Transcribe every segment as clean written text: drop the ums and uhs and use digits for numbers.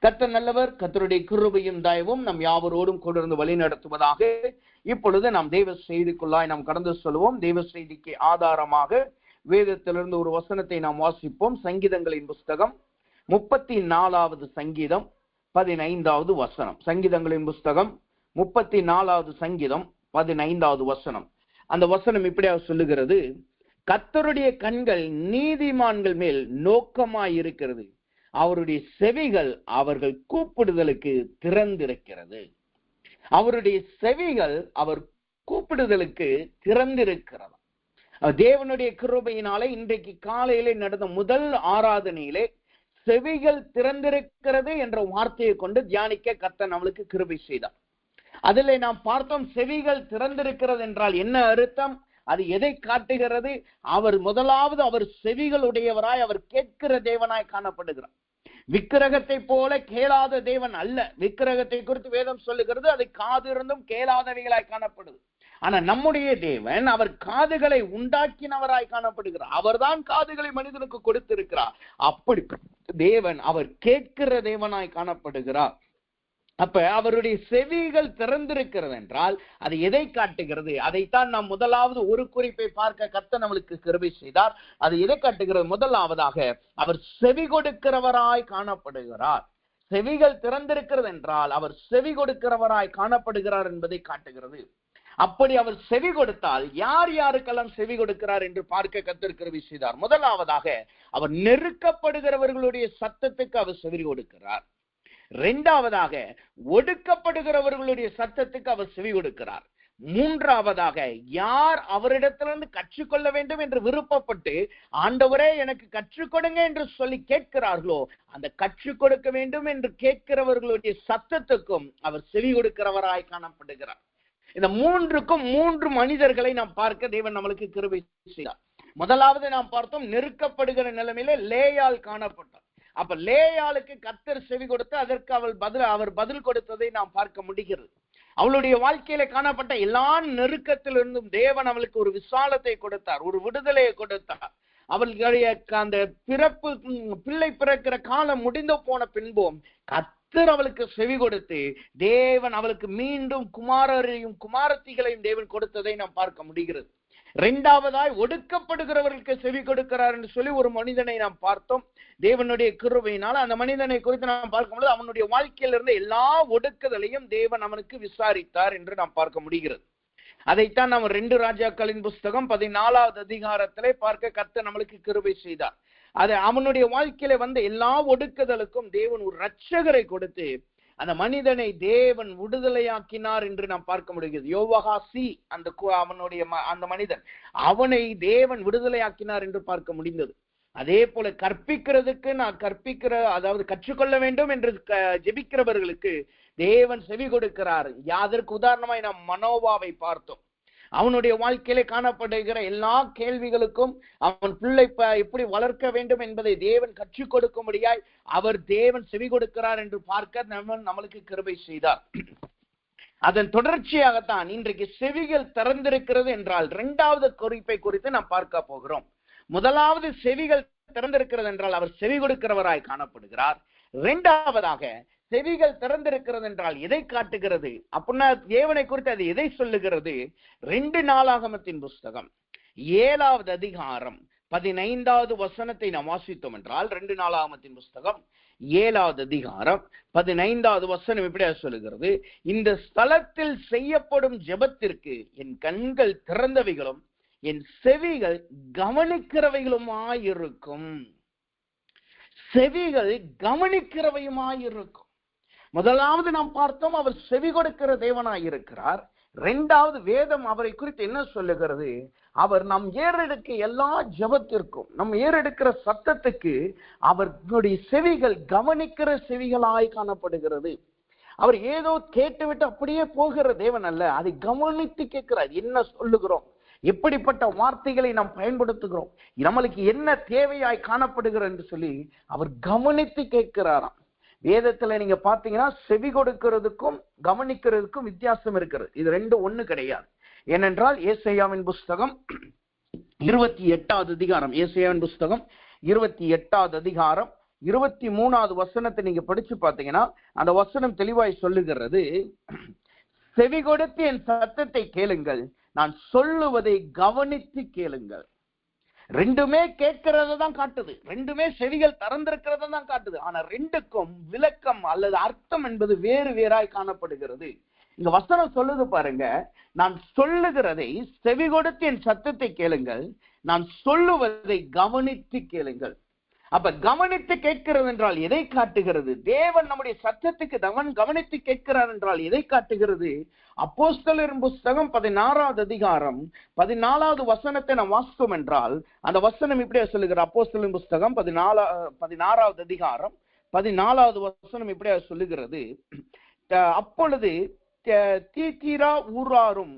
கர்த்தர் நல்லவர். கர்த்தருடைய கிருபையும் தயவும் நம் யாவரோடும் கொண்டிருந்து வழி நடத்துவதாக. இப்பொழுது நாம் தெய்வ செய்திக்குள்ளாய் நாம் கடந்து சொல்வோம். தெய்வ செய்திக்கு ஆதாரமாக வேதத்திலிருந்து ஒரு வசனத்தை நாம் வாசிப்போம். சங்கீதங்களின் புஸ்தகம் 34வது சங்கீதம் 15வது வசனம். சங்கீதங்களின் புஸ்தகம் 34வது சங்கீதம் 15வது வசனம். அந்த வசனம் இப்படியாக சொல்லுகிறது: கர்த்தருடைய கண்கள் நீதிமான்கள் மேல் நோக்கமாய் இருக்கிறது, அவருடைய செவிகள் அவர்கள் கூப்பிடுதலுக்கு திறந்திருக்கிறது. அவருடைய செவிகள் அவர் கூப்பிடுதலுக்கு திறந்திருக்கிறது. தேவனுடைய கிருபையினாலே இன்றைக்கு காலையிலே நடந்த முதல் ஆராதனையிலே செவிகள் திறந்திருக்கிறது என்ற வார்த்தையை கொண்டு தியானிக்க கர்த்தர் நம்மளுக்கு கிருபை செய்தார். அதிலே நாம் பார்த்தோம், செவிகள் திறந்திருக்கிறது என்றால் என்ன அர்த்தம், அது எதை காட்டுகிறது? அவர் முதலாவது அவர் செவிகளுடையவராய், அவர் கேட்கிற தேவனாய் காணப்படுகிறார். விக்கிரகத்தை போல கேளாத தேவன் அல்ல. விக்கிரகத்தை குறித்து வேதம் சொல்லுகிறது, அதை காது இருந்தும் கேளாதவைகளாய் காணப்படுது. ஆனா நம்முடைய தேவன் அவர் காதுகளை உண்டாக்கினவராய் காணப்படுகிறார். அவர்தான் காதுகளை மனிதனுக்கு கொடுத்திருக்கிறார். அப்படி தேவன் அவர் கேட்கிற தேவனாய் காணப்படுகிறார். அப்ப அவருடைய செவிகள் திறந்திருக்கிறது என்றால் அது எதை காட்டுகிறது? அதைத்தான் நாம் முதலாவது ஒரு குறிப்பை பார்க்க கர்த்தர் நம்மளுக்கு கிருபை செய்தார். அது எதை காட்டுகிறது? முதலாவதாக அவர் செவி கொடுக்கிறவராய் காணப்படுகிறார். செவிகள் திறந்திருக்கிறது என்றால் அவர் செவி கொடுக்கிறவராய் காணப்படுகிறார் என்பதை காட்டுகிறது. அப்படி அவர் செவி கொடுத்தால் யார் யாருக்கெல்லாம் செவி கொடுக்கிறார் என்று பார்க்க கர்த்தர் கிருபை செய்தார். முதலாவதாக அவர் நெருக்கப்படுகிறவர்களுடைய சத்தத்துக்கு அவர் செவி கொடுக்கிறார். இரண்டாவதாக ஒடுக்கப்படுகிறவர்களுடைய சத்தத்துக்கு அவர் செவி கொடுக்கிறார். மூன்றாவதாக யார் அவரிடத்திலிருந்து கற்றுக்கொள்ள வேண்டும் என்று விருப்பப்பட்டு ஆண்டவரே எனக்கு கற்றுக் கொடுங்க என்று சொல்லி கேட்கிறார்களோ, அந்த கற்றுக் கொடுக்க வேண்டும் என்று கேட்கிறவர்களுடைய சத்தத்துக்கும் அவர் செவி கொடுக்கிறவராய் காணப்படுகிறார். இந்த மூன்றுக்கும் மூன்று மனிதர்களை நாம் பார்க்க தேவன் நம்மளுக்கு கிருபை செய்தார். முதலாவது நாம் பார்த்தோம், நெருக்கப்படுகிற நிலைமையில லேயால் காணப்பட்டார். அப்ப லேயாளுக்கு கர்த்தர் செவி கொடுத்து அதற்கு அவர் பதில் கொடுத்ததை நாம் பார்க்க முடிகிறது. அவளுடைய வாழ்க்கையில காணப்பட்ட எல்லா நெருக்கத்திலிருந்தும் தேவன் அவளுக்கு ஒரு விசாலத்தை கொடுத்தார், ஒரு விடுதலையை கொடுத்தார். அவளுடைய அந்த பிள்ளை பிறக்கிற காலம் முடிந்து போன பின்பும் கர்த்தர் அவளுக்கு செவி கொடுத்து தேவன் அவளுக்கு மீண்டும் குமாரரையும் குமாரத்திகளையும் தேவன் கொடுத்ததை நாம் பார்க்க முடிகிறது. இரண்டாவதாய் ஒடுக்கப்படுகிறவர்களுக்கு செவி கொடுக்கிறார் என்று சொல்லி ஒரு மனிதனை நாம் பார்த்தோம். தேவனுடைய கிருபையினால் அந்த மனிதனை குறித்து நாம் பார்க்கும்போது அவனுடைய வாழ்க்கையில இருந்த எல்லா ஒடுக்குதலையும் தேவன் அவனுக்கு விசாரித்தார் என்று நாம் பார்க்க முடிகிறது. அதைத்தான் நாம் 2 ராஜாக்களின் புஸ்தகம் 14வது அதிகாரத்திலே பார்க்க கர்த்தர் நம்மளுக்கு கிருபை செய்தார். அது அவனுடைய வாழ்க்கையில வந்த எல்லா ஒடுக்குதலுக்கும் தேவன் ஒரு இரட்சகரை கொடுத்து அந்த மனிதனை தேவன் விடுதலையாக்கினார் என்று நாம் பார்க்க முடிகிறது. யோவாகாசி அந்த மனிதன், அவனை தேவன் விடுதலையாக்கினார் என்று பார்க்க முடிந்தது. அதே போல அதாவது கற்றுக்கொள்ள வேண்டும் என்று ஜெபிக்கிறவர்களுக்கு தேவன் செவி கொடுக்கிறார். அதற்கு உதாரணமாய் நாம் மனோவாவை பார்த்தோம். அவனுடைய வாழ்க்கையிலே காணப்படுகிற எல்லா கேள்விகளுக்கும் அவன் பிள்ளை எப்படி வளர்க்க வேண்டும் என்பதை தேவன் கற்றுக் கொடுக்கும்படியாய் அவர் தேவன் செவி கொடுக்கிறார் என்று பார்க்க நம்மளுக்கு கிருபை செய்தார். அதன் தொடர்ச்சியாகத்தான் இன்றைக்கு செவிகள் திறந்திருக்கிறது என்றால் இரண்டாவது குறிப்பை குறித்து நாம் பார்க்க போகிறோம். முதலாவது செவிகள் திறந்திருக்கிறது என்றால் அவர் செவி கொடுக்கிறவராய் காணப்படுகிறார். இரண்டாவதாக செவிகள் திறந்திருக்கிறது என்றால் எதை காட்டுகிறது அப்படின்னா தேவனை குறித்து அது எதை சொல்லுகிறது? 2 நாளாகமத்தின் புஸ்தகம் 7வது அதிகாரம் 15வது வசனத்தை நாம் வாசித்தோம் என்றால் 2 நாளாகமத்தின் புஸ்தகம் 7வது அதிகாரம் 15வது வசனம் இப்படியா சொல்லுகிறது: இந்த ஸ்தலத்தில் செய்யப்படும் ஜெபத்திற்கு என் கண்கள் திறந்தவைகளும் என் செவிகள் கவனிக்கிறவைகளுமாயிருக்கும். செவிகள் கவனிக்கிறவையுமாயிருக்கும். முதலாவது நாம் பார்த்தோம், அவர் செவி கொடுக்கிற தேவனாயிருக்கிறார். இரண்டாவது வேதம் அவரை குறித்து என்ன சொல்லுகிறது? அவர் நம் ஏறெடுக்க எல்லா ஜெபத்திற்கும், நம் ஏறெடுக்கிற சத்தத்துக்கு அவர்களுடைய செவிகள் கவனிக்கிற செவிகளாய் காணப்படுகிறது. அவர் ஏதோ கேட்டுவிட்டு அப்படியே போகிற தேவன் அல்ல, அதை கவனித்து கேட்கிறார். என்ன சொல்லுகிறோம், எப்படிப்பட்ட வார்த்தைகளை நாம் பயன்படுத்துகிறோம், நம்மளுக்கு என்ன தேவையாய் காணப்படுகிறது என்று சொல்லி அவர் கவனித்து கேட்கிறாராம். வேதத்துல நீங்க பாத்தீங்கன்னா செவி கொடுக்கிறதுக்கும் கவனிக்கிறதுக்கும் வித்தியாசம் இருக்கிறது. இது ரெண்டும் ஒண்ணு கிடையாது. ஏனென்றால் ஏசாயாவின் புஸ்தகம் 28வது அதிகாரம், ஏசாயாவின் புஸ்தகம் 28வது அதிகாரம் 23வது வசனத்தை நீங்க படிச்சு பார்த்தீங்கன்னா அந்த வசனம் தெளிவாய் சொல்லுகிறது, செவி கொடுத்து என் சத்தத்தை கேளுங்கள், நான் சொல்லுவதை கவனித்து கேளுங்கள். ரெண்டுமே கேட்கிறத தான் காட்டுது, ரெண்டுமே செவிகள் திறந்திருக்கிறத தான் காட்டுது. ஆனா ரெண்டுக்கும் விளக்கம் அல்லது அர்த்தம் என்பது வேறு வேறாய் காணப்படுகிறது. இங்க வசனம் சொல்லுது பாருங்க, நான் சொல்லுகிறதை செவி கொடுத்து என் சத்தத்தை கேளுங்கள், நான் சொல்லுவதை கவனித்து கேளுங்கள். அப்ப கவனித்து கேட்கிறது என்றால் எதை காட்டுகிறது? தேவன் நம்முடைய சத்தத்துக்கு கவனித்து கேட்கிறார் என்றால் எதை காட்டுகிறது? அப்போஸ்தலரின் புஸ்தகம் 16வது அதிகாரம் 14வது வசனத்தை நாம் வாசித்தோம் என்றால் அந்த வசனம் இப்படியே சொல்லுகிற, அப்போஸ்தலரின் புஸ்தகம் 16வது அதிகாரம் 14வது வசனம் இப்படியே சொல்லுகிறது, அப்பொழுது தீத்திரா ஊராரும்,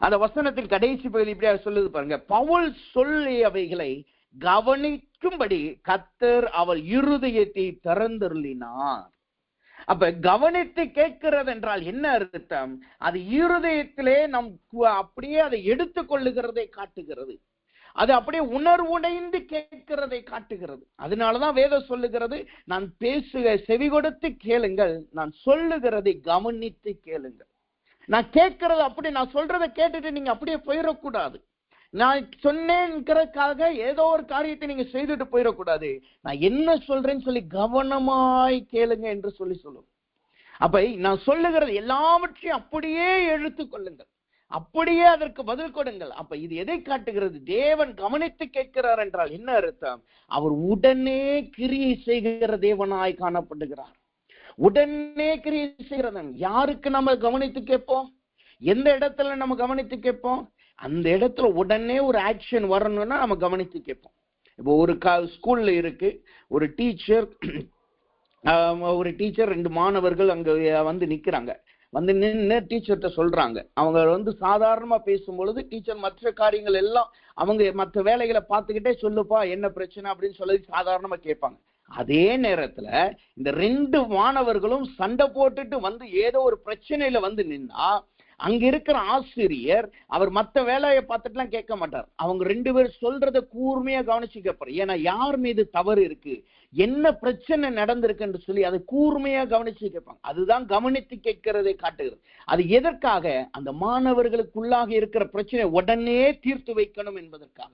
அந்த வசனத்தின் கடைசி பகுதி இப்படியா சொல்லுது பாருங்க, பவுல் சொல்லியவைகளை கவனிக்கும்படி கர்த்தர் அவள் இருதயத்தை திறந்தருளினார். அப்ப கவனித்து கேட்கிறது என்றால் என்ன அர்த்தம்? அது இருதயத்திலே நம் அப்படியே அதை எடுத்துக் கொள்ளுகிறதை காட்டுகிறது, அது அப்படியே உணர்வுடைந்து கேட்கிறதை காட்டுகிறது. அதனாலதான் வேதம் சொல்லுகிறது, நான் செவி கொடுத்து கேளுங்கள், நான் சொல்லுகிறதை கவனித்து கேளுங்கள். நான் கேட்கறது அப்படி, நான் சொல்றதை கேட்டுட்டு நீங்க அப்படியே போயிடக்கூடாது. நான் சொன்னேன்கிறதுக்காக ஏதோ ஒரு காரியத்தை நீங்க செய்துட்டு போயிடக்கூடாது. நான் என்ன சொல்றேன்னு சொல்லி கவனமாய் கேளுங்க என்று சொல்லுவோம். அப்ப நான் சொல்லுகிறது எல்லாவற்றையும் அப்படியே எடுத்துக் கொள்ளுங்கள், அப்படியே அதற்கு பதில் கொடுங்கள். அப்ப இது எதை காட்டுகிறது? தேவன் கவனித்து கேட்கிறார் என்றால் என்ன அர்த்தம்? அவர் உடனே கிரியை செய்கிற தேவனாய் காணப்படுகிறார். உடனே கிரியை செய்கிறதன் யாருக்கு நம்ம கவனித்து கேட்போம்? எந்த இடத்துல நம்ம கவனித்து கேட்போம்? அந்த இடத்துல உடனே ஒரு ஆக்ஷன் வரணும்னா நம்ம கவனித்து கேட்போம். இப்போ ஒரு ஸ்கூல்ல இருக்கு, ஒரு டீச்சர் 2 மாணவர்கள் அங்க வந்து நிக்கிறாங்க. வந்து நின்று டீச்சர்கிட்ட சொல்றாங்க. அவங்க சாதாரணமா பேசும்பொழுது டீச்சர் மற்ற காரியங்கள் எல்லாம் அவங்க மற்ற வேலைகளை பார்த்துக்கிட்டே சொல்லுப்பா என்ன பிரச்சனை அப்படின்னு சொல்லி சாதாரணமா கேட்பாங்க. அதே நேரத்துல இந்த 2 மாணவர்களும் சண்டை போட்டுட்டு வந்து ஏதோ ஒரு பிரச்சனையில வந்து நின்னா அங்க இருக்கிற ஆசிரியர் அவர் மற்ற வேலையை பார்த்துட்டுலாம் கேட்க மாட்டார். அவங்க 2 பேர் சொல்றதை கூர்மையா கவனிச்சு கேட்பார். ஏன்னா யார் மீது தவறு இருக்கு, என்ன பிரச்சனை நடந்திருக்குன்னு சொல்லி அதை கூர்மையா கவனிச்சு கேட்பாங்க. அதுதான் கவனித்து கேட்கிறதை காட்டுகிறது. அது எதற்காக? அந்த மாணவர்களுக்குள்ளாக இருக்கிற பிரச்சனை உடனே தீர்த்து வைக்கணும் என்பதற்காக.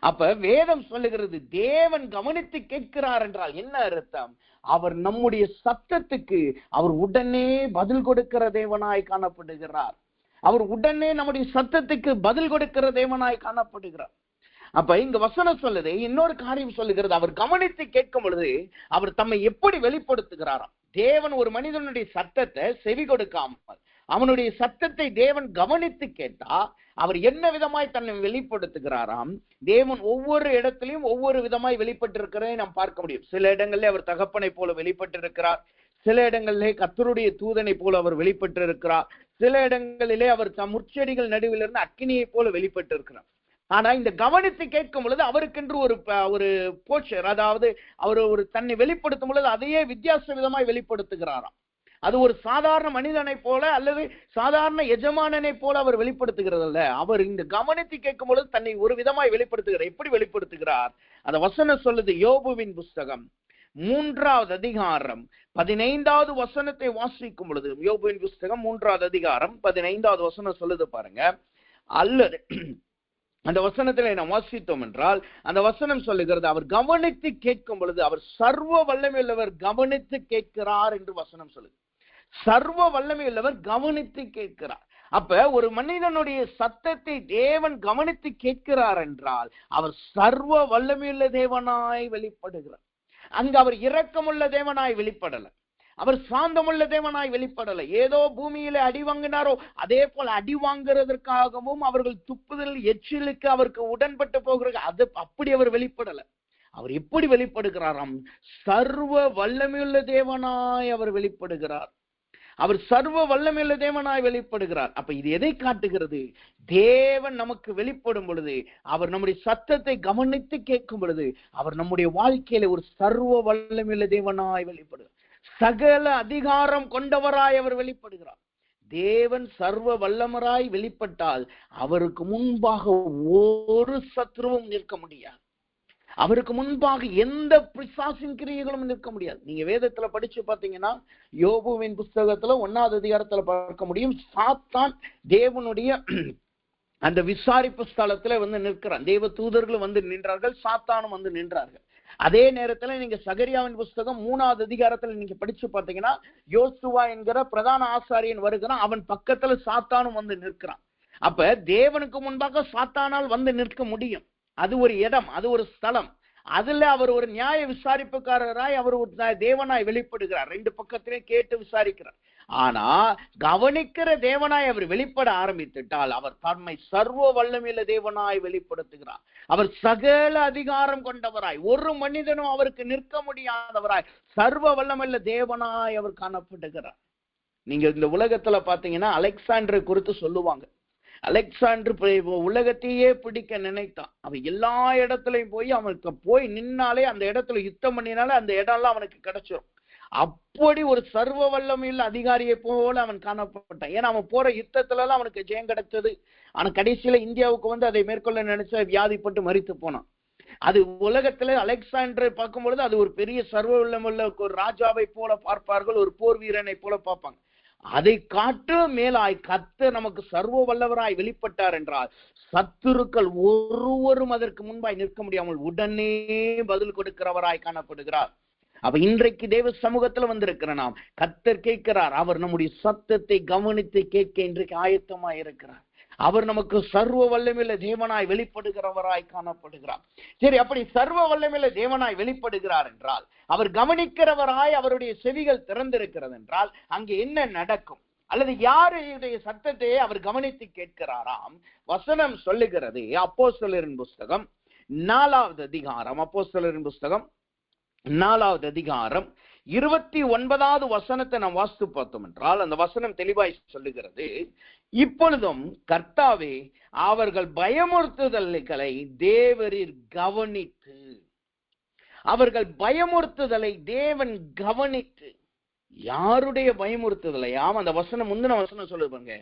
அப்ப வேதம் சொல்லுகிறது, தேவன் கவனித்து கேட்கிறார் என்றால் என்ன அர்த்தம்? அவர் நம்முடைய சத்தத்துக்கு அவர் உடனே பதில் கொடுக்கிற தேவனாய் காணப்படுகிறார். அவர் உடனே நம்முடைய சத்தத்துக்கு பதில் கொடுக்கிற தேவனாய் காணப்படுகிறார். அப்ப இங்க வசனம் சொல்லுது, இன்னொரு காரியம் சொல்லுகிறது, அவர் கவனித்து கேட்கும் பொழுது அவர் தம்மை எப்படி வெளிப்படுத்துகிறாராம். தேவன் ஒரு மனிதனுடைய சத்தத்தை செவி கொடுக்காமல் அவனுடைய சத்தத்தை தேவன் கவனித்து கேட்டா அவர் என்ன விதமாய் தன்னை வெளிப்படுத்துகிறாராம். தேவன் ஒவ்வொரு இடத்திலையும் ஒவ்வொரு விதமாய் வெளிப்பட்டிருக்கிறதை நாம் பார்க்க முடியும். சில இடங்களிலே அவர் தகப்பனை போல வெளிப்பட்டிருக்கிறார், சில இடங்களிலே கர்த்தருடைய தூதனை போல அவர் வெளிப்பட்டிருக்கிறார், சில இடங்களிலே அவர் முட்செடிகள் நடுவிலிருந்து அக்கினியை போல வெளிப்பட்டிருக்கிறார். ஆனா இந்த கவனித்து கேட்கும் பொழுது அவருக்கென்று ஒரு போச்சர், அதாவது அவர் ஒரு தன்னை வெளிப்படுத்தும் பொழுது அதையே வித்தியாச விதமாய் வெளிப்படுத்துகிறாராம். அது ஒரு சாதாரண மனிதனை போல அல்லது சாதாரண எஜமானனை போல அவர் வெளிப்படுத்துகிறது அல்ல. அவர் இந்த கவனித்து கேட்கும் பொழுது தன்னை ஒரு விதமாய் வெளிப்படுத்துகிறார். எப்படி வெளிப்படுத்துகிறார்? அந்த வசனம் சொல்லுது, யோபுவின் புஸ்தகம் 3வது அதிகாரம் 15வது வசனத்தை வாசிக்கும் பொழுது, யோபுவின் புஸ்தகம் 3வது அதிகாரம் 15வது வசனம் சொல்லுது பாருங்க. அல்லது அந்த வசனத்திலே நாம் வாசித்தோம் என்றால் அந்த வசனம் சொல்லுகிறது, அவர் கவனித்து கேட்கும் பொழுது அவர் சர்வ வல்லமையுள்ளவர் கவனித்து கேட்கிறார் என்று வசனம் சொல்லுது. சர்வ வல்லமையுள்ளவர் கவனித்து கேட்கிறார். அப்ப ஒரு மனிதனுடைய சத்தத்தை தேவன் கவனித்து கேட்கிறார் என்றால் அவர் சர்வ வல்லமையுள்ள தேவனாய் வெளிப்படுகிறார். அங்க அவர் இரக்கமுள்ள தேவனாய் வெளிப்படல, அவர் சாந்தமுள்ள தேவனாய் வெளிப்படல. ஏதோ பூமியில அடி வாங்கினாரோ அதே போல அடி வாங்குறதற்காகவும் அவர்கள் துப்புதல் எச்சிலுக்கு அவருக்கு உடன்பட்டு போகிறது அது அப்படி அவர் வெளிப்படல. அவர் எப்படி வெளிப்படுகிறாராம்? சர்வ வல்லமையுள்ள தேவனாய் அவர் வெளிப்படுகிறார். அவர் சர்வ வல்லமையுள்ள தேவனாய் வெளிப்படுகிறார். அப்ப இது எதை காட்டுகிறது? தேவன் நமக்கு வெளிப்படும் பொழுது, அவர் நம்முடைய சத்தத்தை கவனித்து கேட்கும் பொழுது அவர் நம்முடைய வாழ்க்கையில ஒரு சர்வ வல்லமையுள்ள தேவனாய் வெளிப்படுகிறார். சகல அதிகாரம் கொண்டவராய் அவர் வெளிப்படுகிறார். தேவன் சர்வ வல்லமராய் வெளிப்பட்டால் அவருக்கு முன்பாக ஒரு சத்ருவும் நிற்க முடியாது. அவருக்கு முன்பாக எந்த பிசாசின் கிரியைகளும் நிற்க முடியாது. நீங்க வேதத்துல படிச்சு பாத்தீங்கன்னா யோபுவின் புஸ்தகத்துல 1வது அதிகாரத்துல பார்க்க முடியும். சாத்தான் தேவனுடைய அந்த விசாரிப்பு ஸ்தலத்துல நிற்கிறான். தேவ தூதர்களும் நின்றார்கள், சாத்தானும் நின்றார்கள். அதே நேரத்துல நீங்க சகரியாவின் புஸ்தகம் 3வது அதிகாரத்துல நீங்க படிச்சு பார்த்தீங்கன்னா யோசுவா என்கிற பிரதான ஆசாரியன் வருகிறான், அவன் பக்கத்துல சாத்தானும் நிற்கிறான். அப்ப தேவனுக்கு முன்பாக சாத்தானால் நிற்க முடியும். அது ஒரு இடம், அது ஒரு ஸ்தலம். அதுல அவர் ஒரு நியாய விசாரிப்புக்காரராய் அவர் ஒரு தேவனாய் வெளிப்படுகிறார். 2 பக்கத்திலே கேட்டு விசாரிக்கிறார். ஆனா கவனிக்கிற தேவனாய் அவர் வெளிப்பட ஆரம்பித்துட்டால் அவர் தன்மை சர்வ வல்லமையுள்ள தேவனாய் வெளிப்படுத்துகிறார். அவர் சகல அதிகாரம் கொண்டவராய், ஒரு மனிதனும் அவருக்கு நிற்க முடியாதவராய், சர்வ வல்லமையுள்ள தேவனாய் அவர் காணப்படுகிறார். நீங்க இந்த உலகத்துல பாத்தீங்கன்னா அலெக்சாண்டரை குறித்து சொல்லுவாங்க. அலெக்சாண்டர் உலகத்தையே பிடிக்க நினைத்தான். அவன் எல்லா இடத்துலயும் போய் அவனுக்கு போய் நின்னாலே அந்த இடத்துல யுத்தம் பண்ணினாலே அந்த இடம்லாம் அவனுக்கு கிடைச்சிடும். அப்படி ஒரு சர்வ வல்லமையுள்ள அதிகாரியை போல அவன் காணப்பட்டான். ஏன்னா அவன் போற யுத்தத்துல எல்லாம் அவனுக்கு ஜெயம் கிடைச்சது. ஆனா கடைசியில இந்தியாவுக்கு அதை மேற்கொள்ள நினைச்ச வியாதிப்பட்டு மரித்து போனான். அது உலகத்துல அலெக்சாண்டரை பார்க்கும் பொழுது அது ஒரு பெரிய சர்வ வல்லமுள்ள ஒரு ராஜாவை போல பார்ப்பார்கள், ஒரு போர் வீரனை போல பார்ப்பாங்க. அதை காட்டு மேலாய் கர்த்தர் நமக்கு சர்வ வல்லவராய் வெளிப்பட்டார் என்றால் சத்துருக்கள் ஒருவரும் அதற்கு முன்பாய் நிற்க முடியாமல் உடனே பதில் கொடுக்கிறவராய் காணப்படுகிறார். அப்ப இன்றைக்கு தேவ சமூகத்துல வந்திருக்கிற நாம் கர்த்தர் கேட்கிறார். அவர் நம்முடைய சத்தத்தை கவனித்து கேட்க இன்றைக்கு ஆயத்தமாய் இருக்கிறார். அவர் நமக்கு சர்வ வல்லமையுள்ள தேவனாய் வெளிப்படுகிறவராய் காணப்படுகிறார். சரி, அப்படி சர்வ வல்லமையுள்ள தேவனாய் வெளிப்படுகிறார் என்றால் அவர் கவனிக்கிறவராய் அவருடைய செவிகள் திறந்திருக்கிறது என்றால் அங்கே என்ன நடக்கும்? அல்லது யாருடைய சத்தத்தை அவர் கவனித்து கேட்கிறாராம்? வசனம் சொல்லுகிறது. அப்போஸ்தலரின் புஸ்தகம் 4வது அதிகாரம், அப்போஸ்தலரின் புஸ்தகம் 4வது அதிகாரம் 29வது வசனத்தை நாம் வாசித்து பார்த்தோம் என்றால் அந்த வசனம் தெளிவாய் சொல்லுகிறது. இப்பொழுதும் கர்த்தாவே அவர்கள் பயமுறுத்துதல்களை தேவரீர் கவனித்து, அவர்கள் பயமுறுத்துதலை தேவன் கவனித்து, யாருடைய பயமுறுத்துதலையாம்? அந்த வசனம் முந்தின வசனம் சொல்லுவாங்க.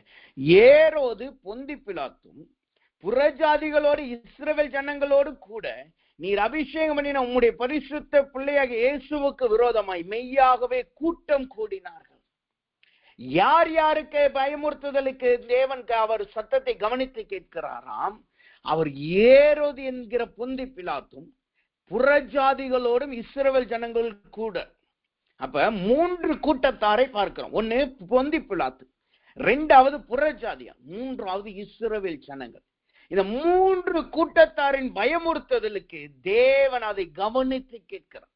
ஏரோது பொந்தி பிலாத்தும் புறஜாதிகளோடு இஸ்ரவேல் ஜனங்களோடு கூட நீர் அபிஷேகம் பண்ணின உம்முடைய பரிசுத்த பிள்ளையாக இயேசுவுக்கு விரோதமாய் மெய்யாகவே கூட்டம் கூடினார்கள். யார் யாருக்கு பயமுறுத்துதலுக்கு தேவன் அவர் சத்தத்தை கவனித்து கேட்கிறாராம்? அவர் ஏரோது என்கிற பொந்தி பிலாத்தும் புறஜாதிகளோடும் இஸ்ரவேல் ஜனங்கள் கூட. அப்ப 3 கூட்டத்தாரை பார்க்கிறோம். ஒன்னு பொந்தி பிலாத்து, 2வது புறஜாதியா, 3வது இஸ்ரவேல் ஜனங்கள். இந்த 3 கூட்டத்தாரின் பயமுறுத்துதலுக்கு தேவன் அதை கவனித்து கேட்கிறார்.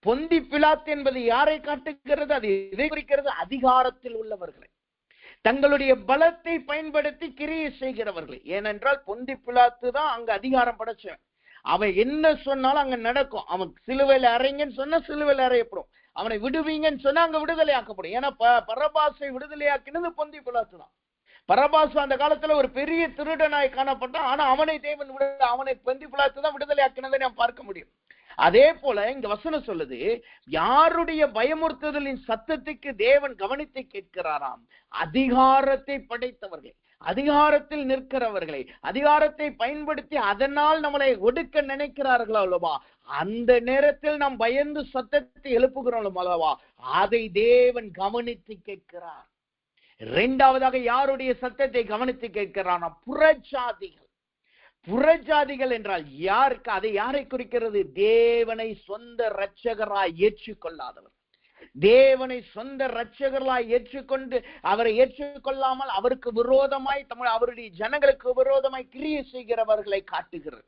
பொந்தி பிலாத்து என்பது யாரை காட்டுகிறது? அது எதை குறிக்கிறது? அதிகாரத்தில் உள்ளவர்களை, தங்களுடைய பலத்தை பயன்படுத்தி கிரியை செய்கிறவர்கள். ஏனென்றால் பொந்தி பிலாத்து தான் அங்க அதிகாரம் படைச்சவன். அவன் என்ன சொன்னாலும் அங்க நடக்கும். அவன் சிலுவையில் அறைங்கன்னு சொன்னா சிலுவையில் அறையப்படும், அவனை விடுவீங்கன்னு சொன்னா அங்க விடுதலை ஆக்கப்படும். ஏன்னா பரபாசை விடுதலையாக்கினது பொந்தி பிலாத்து தான். பரபாசு அந்த காலத்துல ஒரு பெரிய திருடனாய் காணப்பட்டான். ஆனா அவனை தேவன் அவனை பொந்தி பிலாத்து தான் விடுதலை ஆக்கினதை நாம் பார்க்க முடியும். அதே போல இங்க வசனம் சொல்லுது, யாருடைய பயமுறுத்துதலின் சத்தத்துக்கு தேவன் கவனித்து கேட்கிறாராம்? அதிகாரத்தை படைத்தவர்கள், அதிகாரத்தில் நிற்கிறவர்களை, அதிகாரத்தை பயன்படுத்தி அதனால் நம்மளை ஒடுக்க நினைக்கிறார்களா அல்லவா? அந்த நேரத்தில் நாம் பயந்து சத்தத்தை எழுப்புகிறோம் அல்லவா? அதை தேவன் கவனித்து கேட்கிறார். 2வதாக யாருடைய சத்தத்தை கவனித்து கேட்கிறானா? புறஜாதிகள். புறஜாதிகள் என்றால் யாருக்கு? அதை யாரை குறிக்கிறது? தேவனை சொந்த இரட்சகராய் ஏற்றுக்கொள்ளாதவர், தேவனை சொந்த இரட்சகராய் ஏற்றுக்கொண்டு அவரை ஏற்றுக்கொள்ளாமல் அவருக்கு விரோதமாய் அவருடைய ஜனங்களுக்கு விரோதமாய் கிரியை செய்கிறவர்களை காட்டுகிறது.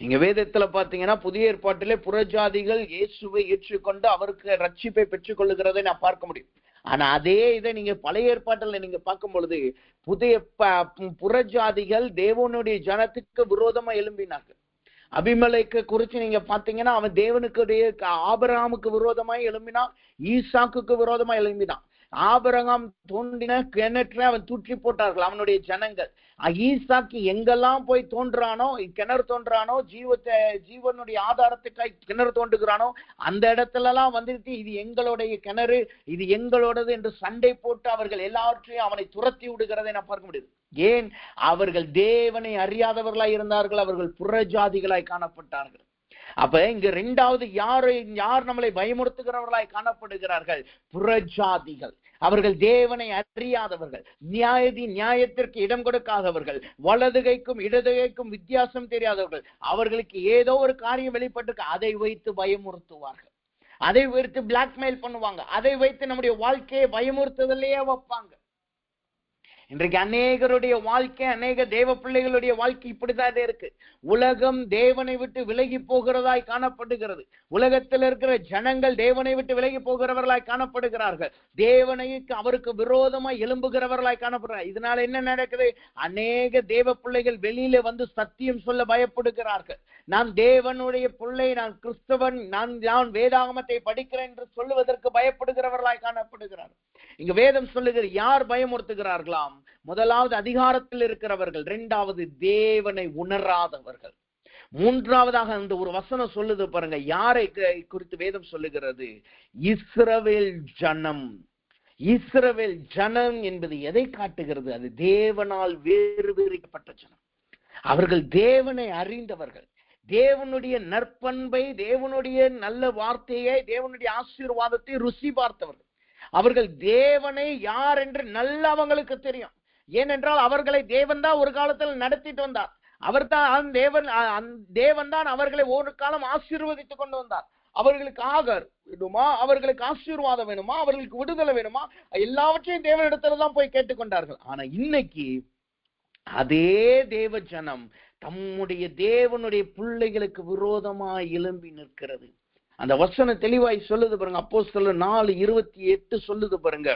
இங்க வேதத்துல பாத்தீங்கன்னா புதிய ஏற்பாட்டிலே புறஜாதிகள் இயேசுவை ஏற்றுக்கொண்டு அவருக்கு ரட்சிப்பை பெற்றுக் கொள்ளுகிறதை நான் பார்க்க முடியும். ஆனா அதே இதை நீங்க பழைய ஏற்பாட்டில் நீங்க பார்க்கும் பொழுது புதிய புறஜாதிகள் தேவனுடைய ஜனத்துக்கு விரோதமா எழும்பினார்கள். அபிமெலேக்கு குறிச்சு நீங்க பாத்தீங்கன்னா அவன் தேவனுக்கு ஆபிரகாமுக்கு விரோதமாய் எழும்பினான், ஈசாக்குக்கு விரோதமா எழும்பினான். ஆபிரகாம் தோண்டின கிணற்றை அவன் தூற்றி போட்டார்கள் அவனுடைய ஜனங்கள். ஈசாக்கு எங்கெல்லாம் போய் தோன்றானோ, கிணறு தோன்றானோ, ஜீவனுடைய ஆதாரத்துக்காய் கிணறு தோண்டுகிறானோ அந்த இடத்துல எல்லாம் வந்துட்டு இது எங்களுடைய கிணறு, இது எங்களோடது என்று சண்டை போட்டு அவர்கள் எல்லாவற்றையும் அவனை துரத்தி விடுகிறதை நான் பார்க்க முடியுது. ஏன்? அவர்கள் தேவனை அறியாதவர்களாய் இருந்தார்கள், அவர்கள் புறஜாதிகளாய் காணப்பட்டார்கள். அப்ப இங்க இரண்டாவது யார் நம்மளை பயமுறுத்துகிறவர்களாய் காணப்படுகிறார்கள்? புறஜாதிகள். அவர்கள் தேவனை அறியாதவர்கள், நியாயத்திற்கு இடம் கொடுக்காதவர்கள், வலதுகைக்கும் இடதுகைக்கும் வித்தியாசம் தெரியாதவர்கள். அவர்களுக்கு ஏதோ ஒரு காரியம் வெளிப்பட்டு அதை வைத்து பயமுறுத்துவார்கள், அதை வைத்து பிளாக்மெயில் பண்ணுவாங்க, அதை வைத்து நம்முடைய வாழ்க்கையை பயமுறுத்துதலையே வைப்பாங்க. இன்றைக்கு அநேகருடைய வாழ்க்கை, அநேக தேவ பிள்ளைகளுடைய வாழ்க்கை இப்படிதான் இருக்கு. உலகம் தேவனை விட்டு விலகி போகிறதாய் காணப்படுகிறது. உலகத்தில் இருக்கிற ஜனங்கள் தேவனை விட்டு விலகி போகிறவர்களாய் காணப்படுகிறார்கள். தேவனைக்கு அவருக்கு விரோதமாய் எழும்புகிறவர்களாய் காணப்படுகிறார். இதனால என்ன நடக்குது? அநேக தேவ பிள்ளைகள் வெளியில வந்து சத்தியம் சொல்ல பயப்படுகிறார்கள். நான் தேவனுடைய பிள்ளை, நான் கிறிஸ்தவன், நான் வேதாகமத்தை படிக்கிறேன் என்று சொல்லுவதற்கு பயப்படுகிறவர்களாய் காணப்படுகிறார்கள். இங்க வேதம் சொல்லுகிற யார் பயமுறுத்துகிறார்களாம்? முதலாவது அதிகாரத்தில் இருக்கிறவர்கள், இரண்டாவது தேவனை உணராதவர்கள், மூன்றாவதாக அந்த ஒரு வசனம் சொல்லுது பாருங்க. யாரை குறித்து வேதம் சொல்லுகிறது? இஸ்ரவேல் ஜனம். இஸ்ரவேல் ஜனம் என்பது எதை காட்டுகிறது? அது தேவனால் வேறுபிரிக்கப்பட்ட ஜனம். அவர்கள் தேவனை அறிந்தவர்கள், தேவனுடைய நற்பண்பை, தேவனுடைய நல்ல வார்த்தையை, தேவனுடைய ஆசீர்வாதத்தை ருசி பார்த்தவர்கள். அவர்கள் தேவனை யார் என்று நல்ல அவங்களுக்கு தெரியும். ஏனென்றால் அவர்களை தேவன் தான் ஒரு காலத்தில் நடத்திட்டு வந்தார். அவர் தான் தேவன் தான் அவர்களை ஒரு காலம் ஆசீர்வதித்துக் கொண்டு வந்தார். அவர்களுக்கு ஆகர் வேணுமா, அவர்களுக்கு ஆசீர்வாதம் வேணுமா, அவர்களுக்கு விடுதலை வேணுமா, எல்லாவற்றையும் தேவனிடத்துல தான் போய் கேட்டுக்கொண்டார்கள். ஆனா இன்னைக்கு அதே தேவ ஜனம் தம்முடைய தேவனுடைய பிள்ளைகளுக்கு விரோதமாய் எழும்பி நிற்கிறது. அந்த வசனம் தெளிவாய் சொல்லுது பாருங்க. அப்போஸ்தலர் 4:28 சொல்லுது பாருங்க.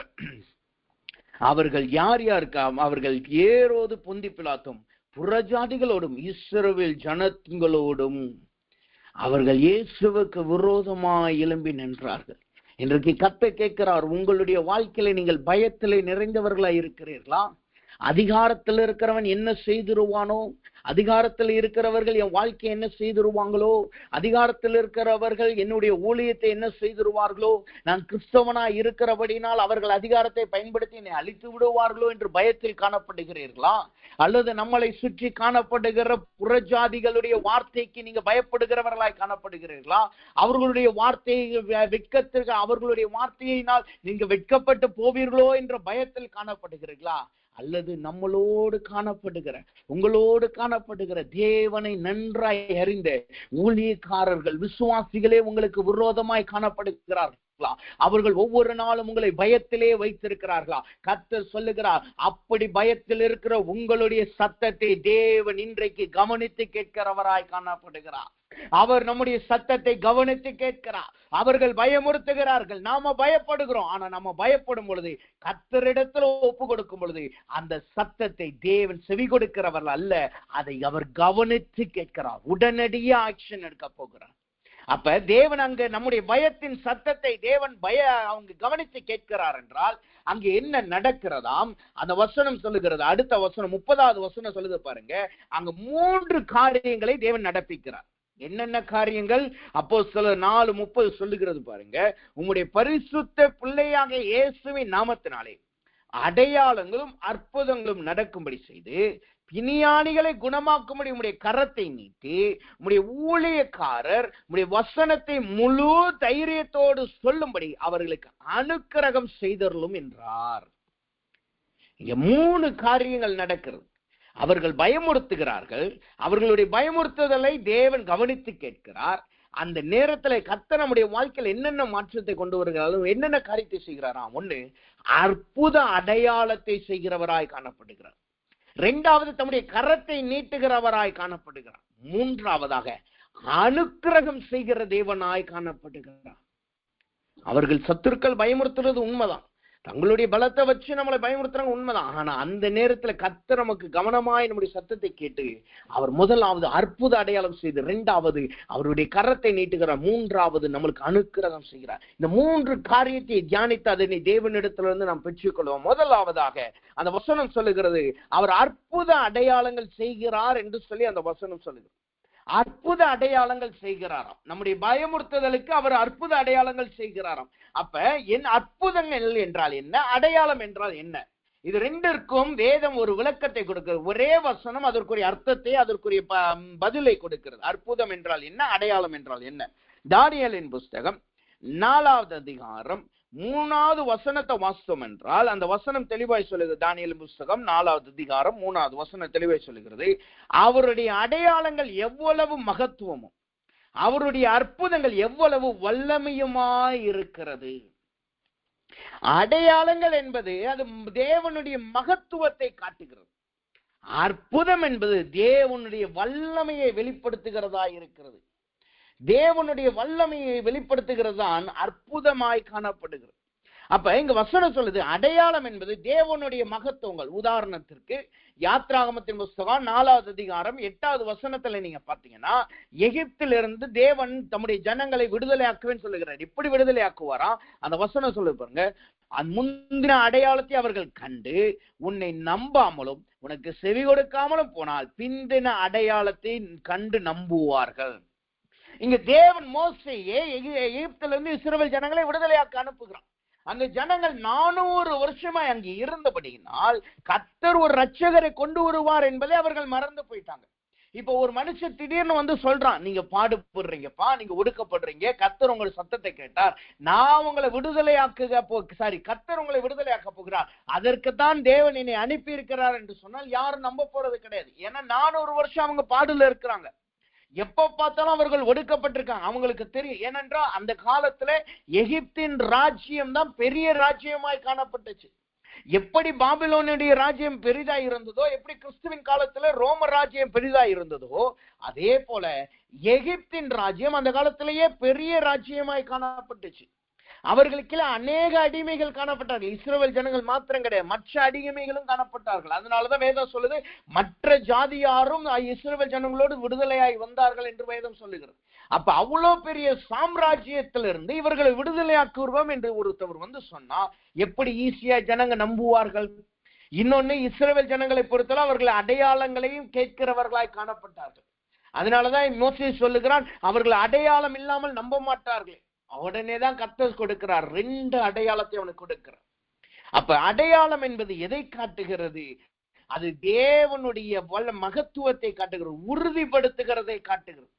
அவர்கள் யார் யாருக்கா? அவர்கள் ஏரோது பொந்தி பிலாத்தும் புறஜாதிகளோடும் இஸ்ரவேல் ஜனங்களோடும் அவர்கள் இயேசுவுக்கு விரோதமாய் எழும்பி நின்றார்கள். இன்றைக்கு கர்த்தர் கேட்கிறார், உங்களுடைய வாழ்க்கையில நீங்கள் பயத்திலே நிறைந்தவர்களாய் இருக்கிறீர்களா? அதிகாரத்தில் இருக்கிறவன் என்ன செய்திருவானோ, அதிகாரத்தில் இருக்கிறவர்கள் என் வாழ்க்கையை என்ன செய்திருவாங்களோ, அதிகாரத்தில் இருக்கிறவர்கள் என்னுடைய ஊழியத்தை என்ன செய்திருவார்களோ, நான் கிறிஸ்தவனா இருக்கிறபடினால் அவர்கள் அதிகாரத்தை பயன்படுத்தி என்னை அழித்து விடுவார்களோ என்று பயத்தில் காணப்படுகிறீர்களா? அல்லது நம்மளை சுற்றி காணப்படுகிற புறஜாதிகளுடைய வார்த்தைக்கு நீங்க பயப்படுகிறவர்களாய் காணப்படுகிறீர்களா? அவர்களுடைய வார்த்தையை வெட்கத்திற்கு, அவர்களுடைய வார்த்தையினால் நீங்க வெட்கப்பட்டு போவீர்களோ என்ற பயத்தில் காணப்படுகிறீர்களா? அல்லது நம்மளோடு காணப்படுகிற, உங்களோடு காணப்படுகிற தேவனை நன்றாய் அறிந்த ஊழியக்காரர்கள், விசுவாசிகளே உங்களுக்கு விரோதமாய் காணப்படுகிறார்களா? அவர்கள் ஒவ்வொரு நாளும் உங்களை பயத்திலே வைத்திருக்கிறார்களா? கர்த்தர் சொல்லுகிறார், அப்படி பயத்தில் இருக்கிற உங்களுடைய சத்தத்தை தேவன் இன்றைக்கு கவனித்து கேட்கிறவராய் காணப்படுகிறார். அவர் நம்முடைய சத்தத்தை கவனித்து கேட்கிறார். அவர்கள் பயமுறுத்துகிறார்கள், நாம பயப்படுகிறோம். ஆனா நம்ம பயப்படும் பொழுது, கர்த்தரிடத்துல ஒப்பு கொடுக்கும் பொழுது அந்த சத்தத்தை தேவன் செவி கொடுக்கிறவர்கள் அல்ல, அதை அவர் கவனித்து கேட்கிறார். உடனடியே ஆக்ஷன் எடுக்க போகிறார். அப்ப தேவன் அங்க நம்முடைய பயத்தின் சத்தத்தை தேவன் அவங்க கவனித்து கேட்கிறார் என்றால் அங்க என்ன நடக்கிறதாம்? அந்த வசனம் சொல்லுகிறது. அடுத்த வசனம் 30வது வசனம் சொல்லுது பாருங்க. அங்க 3 காரியங்களை தேவன் நடப்பிக்கிறார். என்னென்ன காரியங்கள்? அப்போஸ்தலர் 4:30 சொல்லுகிறது பாருங்க. உம்முடைய பரிசுத்த பிள்ளையாக இயேசுவின் நாமத்தினாலே அடையாளங்களும் அற்புதங்களும் நடக்கும்படி செய்து பிணியானிகளை குணமாக்கும்படி உம்முடைய கரத்தை நீட்டி உம்முடைய ஊழியக்காரர் உம்முடைய வசனத்தை முழு தைரியத்தோடு சொல்லும்படி அவர்களுக்கு அனுக்கிரகம் செய்தருளும் என்றார். இங்க 3 காரியங்கள் நடக்கிறது. அவர்கள் பயமுறுத்துகிறார்கள். அவர்களுடைய பயமுறுத்துதலை தேவன் கவனித்து கேட்கிறார். அந்த நேரத்துல கர்த்தர் நம்முடைய வாழ்க்கையில் என்னென்ன மாற்றத்தை கொண்டு வருகிறார், என்னென்ன காரியத்தை செய்கிறாராம்? 1, அற்புத அடையாளத்தை செய்கிறவராய் காணப்படுகிறார். 2வது, தம்முடைய கரத்தை நீட்டுகிறவராய் காணப்படுகிறார். 3வதாக அனுக்கிரகம் செய்கிற தேவனாய் காணப்படுகிறார். அவர்கள் சத்துருக்கள் பயமுறுத்துறது உண்மைதான். தங்களுடைய பலத்தை வச்சு நம்மளை பயமுறுத்துறாங்க, உண்மைதான். ஆனா அந்த நேரத்துல கர்த்தர் நமக்கு கவனமாய் நம்முடைய சத்தத்தை கேட்டு அவர் முதலாவது அற்புத அடையாளம் செய்து, இரண்டாவது அவருடைய கரத்தை நீட்டுகிறார், மூன்றாவது நம்மளுக்கு அனுக்கிரகம் செய்கிறார். இந்த 3 காரியத்தை தியானித்து அதனை தேவனிடத்திலிருந்து நாம் பெற்றுக்கொள்வோம். முதலாவதாக அந்த வசனம் சொல்லுகிறது, அவர் அற்புத அடையாளங்கள் செய்கிறார் என்று சொல்லி அந்த வசனம் சொல்லுகிறது. அற்புத அடையாளங்கள் செய்கிறாராம். நம்முடைய பயமுறுத்துதலுக்கு அவர் அற்புத அடையாளங்கள் செய்கிறாராம். அப்ப என் அற்புதங்கள் என்றால் என்ன, அடையாளம் என்றால் என்ன, இது ரெண்டிற்கும் வேதம் ஒரு விளக்கத்தை கொடுக்கிறது. ஒரே வசனம் அதற்குரிய அர்த்தத்தை, அதற்குரிய பதிலை கொடுக்கிறது. அற்புதம் என்றால் என்ன, அடையாளம் என்றால் என்ன. தானியேலின் புஸ்தகம் 4வது அதிகாரம் 3வது வசனத்தை வாசித்தோம் என்றால் அந்த வசனம் தெளிவாய் சொல்லுகிறது. தானியேலின் புஸ்தகம் 4வது அதிகாரம் 3வது வசனம் தெளிவாய் சொல்லுகிறது, அவருடைய அடையாளங்கள் எவ்வளவு மகத்துவமும் அவருடைய அற்புதங்கள் எவ்வளவு வல்லமையுமாய் இருக்கிறது. அடையாளங்கள் என்பது அது தேவனுடைய மகத்துவத்தை காட்டுகிறது. அற்புதம் என்பது தேவனுடைய வல்லமையை வெளிப்படுத்துகிறதா இருக்கிறது. தேவனுடைய வல்லமையை வெளிப்படுத்துகிறது தான் அற்புதமாய் காணப்படுகிறது. அப்ப இங்க வசனம் சொல்லுது, அடையாளம் என்பது தேவனுடைய மகத்துவங்கள். உதாரணத்திற்கு யாத்ராகமத்தின் புஸ்தகம் 4வது அதிகாரம் 8வது வசனத்துல நீங்க பாத்தீங்கன்னா, எகிப்திலிருந்து தேவன் தம்முடைய ஜனங்களை விடுதலையாக்குவேன்னு சொல்லுகிறார். இப்படி விடுதலையாக்குவாரா? அந்த வசனம் சொல்லு பாருங்க, முந்தின அடையாளத்தை அவர்கள் கண்டு உன்னை நம்பாமலும் உனக்கு செவி கொடுக்காமலும் போனால் பிந்தின அடையாளத்தை கண்டு நம்புவார்கள். இங்க தேவன் மோசேயை எகிப்திலிருந்து இஸ்ரவேல் ஜனங்களை விடுதலையாக்க அனுப்புகிறான். அந்த ஜனங்கள் 400 வருஷமா அங்கே இருந்தபடியினால் கர்த்தர் ஒரு ரட்சகரை கொண்டு வருவார் என்பதை அவர்கள் மறந்து போயிட்டாங்க. இப்ப ஒரு மனுஷன் திடீர்னு வந்து சொல்றான், நீங்க பாடுபடுறீங்கப்பா, நீங்க ஒடுக்கப்படுறீங்க, கர்த்தர் உங்களை சத்தத்தை கேட்டார், நான் உங்களை கர்த்தர் உங்களை விடுதலையாக்க போகிறார், அதற்குத்தான் தேவன் என்னை அனுப்பி இருக்கிறார் என்று சொன்னால் யாரும் நம்ப போறது கிடையாது. ஏன்னா 400 வருஷம் அவங்க பாடுல இருக்கிறாங்க. எப்ப பார்த்தாலும் அவர்கள் ஒடுக்கப்பட்டிருக்காங்க. அவங்களுக்கு தெரியும். ஏனென்றால் அந்த காலத்துல எகிப்தின் ராஜ்யம் தான் பெரிய ராஜ்யமாய் காணப்பட்டுச்சு. எப்படி பாபிலோனுடைய ராஜ்யம் பெரிதாய் இருந்ததோ, எப்படி கிறிஸ்துவின் காலத்துல ரோம ராஜ்யம் பெரிதாய் இருந்ததோ, அதே போல எகிப்தின் ராஜ்யம் அந்த காலத்திலேயே பெரிய ராஜ்யமாய் காணப்பட்டுச்சு. அவர்களுக்கு அநேக அடிமைகள் காணப்பட்டார்கள். இஸ்ரவேல் ஜனங்கள் மாத்திரம் கிடையாது, மற்ற அடிமைகளும் காணப்பட்டார்கள். அதனாலதான் வேதம் சொல்லுது, மற்ற ஜாதியாரும் இஸ்ரவேல் ஜனங்களோடு விடுதலையாய் வந்தார்கள் என்று வேதம் சொல்லுகிறது. அப்ப அவ்வளவு பெரிய சாம்ராஜ்யத்திலிருந்து இவர்களை விடுதலையாக்குவோம் என்று ஒருத்தவர் வந்து சொன்னா எப்படி ஈஸியா ஜனங்க நம்புவார்கள்? இன்னொன்னு, இஸ்ரவேல் ஜனங்களை பொறுத்தவரை அவர்கள் அடையாளங்களையும் கேட்கிறவர்களாய் காணப்பட்டார்கள். அதனாலதான் மோசேஸ் சொல்லுகிறான், அவர்கள் அடையாளம் இல்லாமல் நம்ப மாட்டார்கள். உடனேதான் கர்த்தர் கொடுக்கிறார், 2 அடையாளத்தை அவனுக்கு கொடுக்கிறார். அப்ப அடையாளம் என்பது எதை காட்டுகிறது? அது தேவனுடைய மகத்துவத்தை காட்டுகிறது, உறுதிப்படுத்துகிறதை காட்டுகிறது.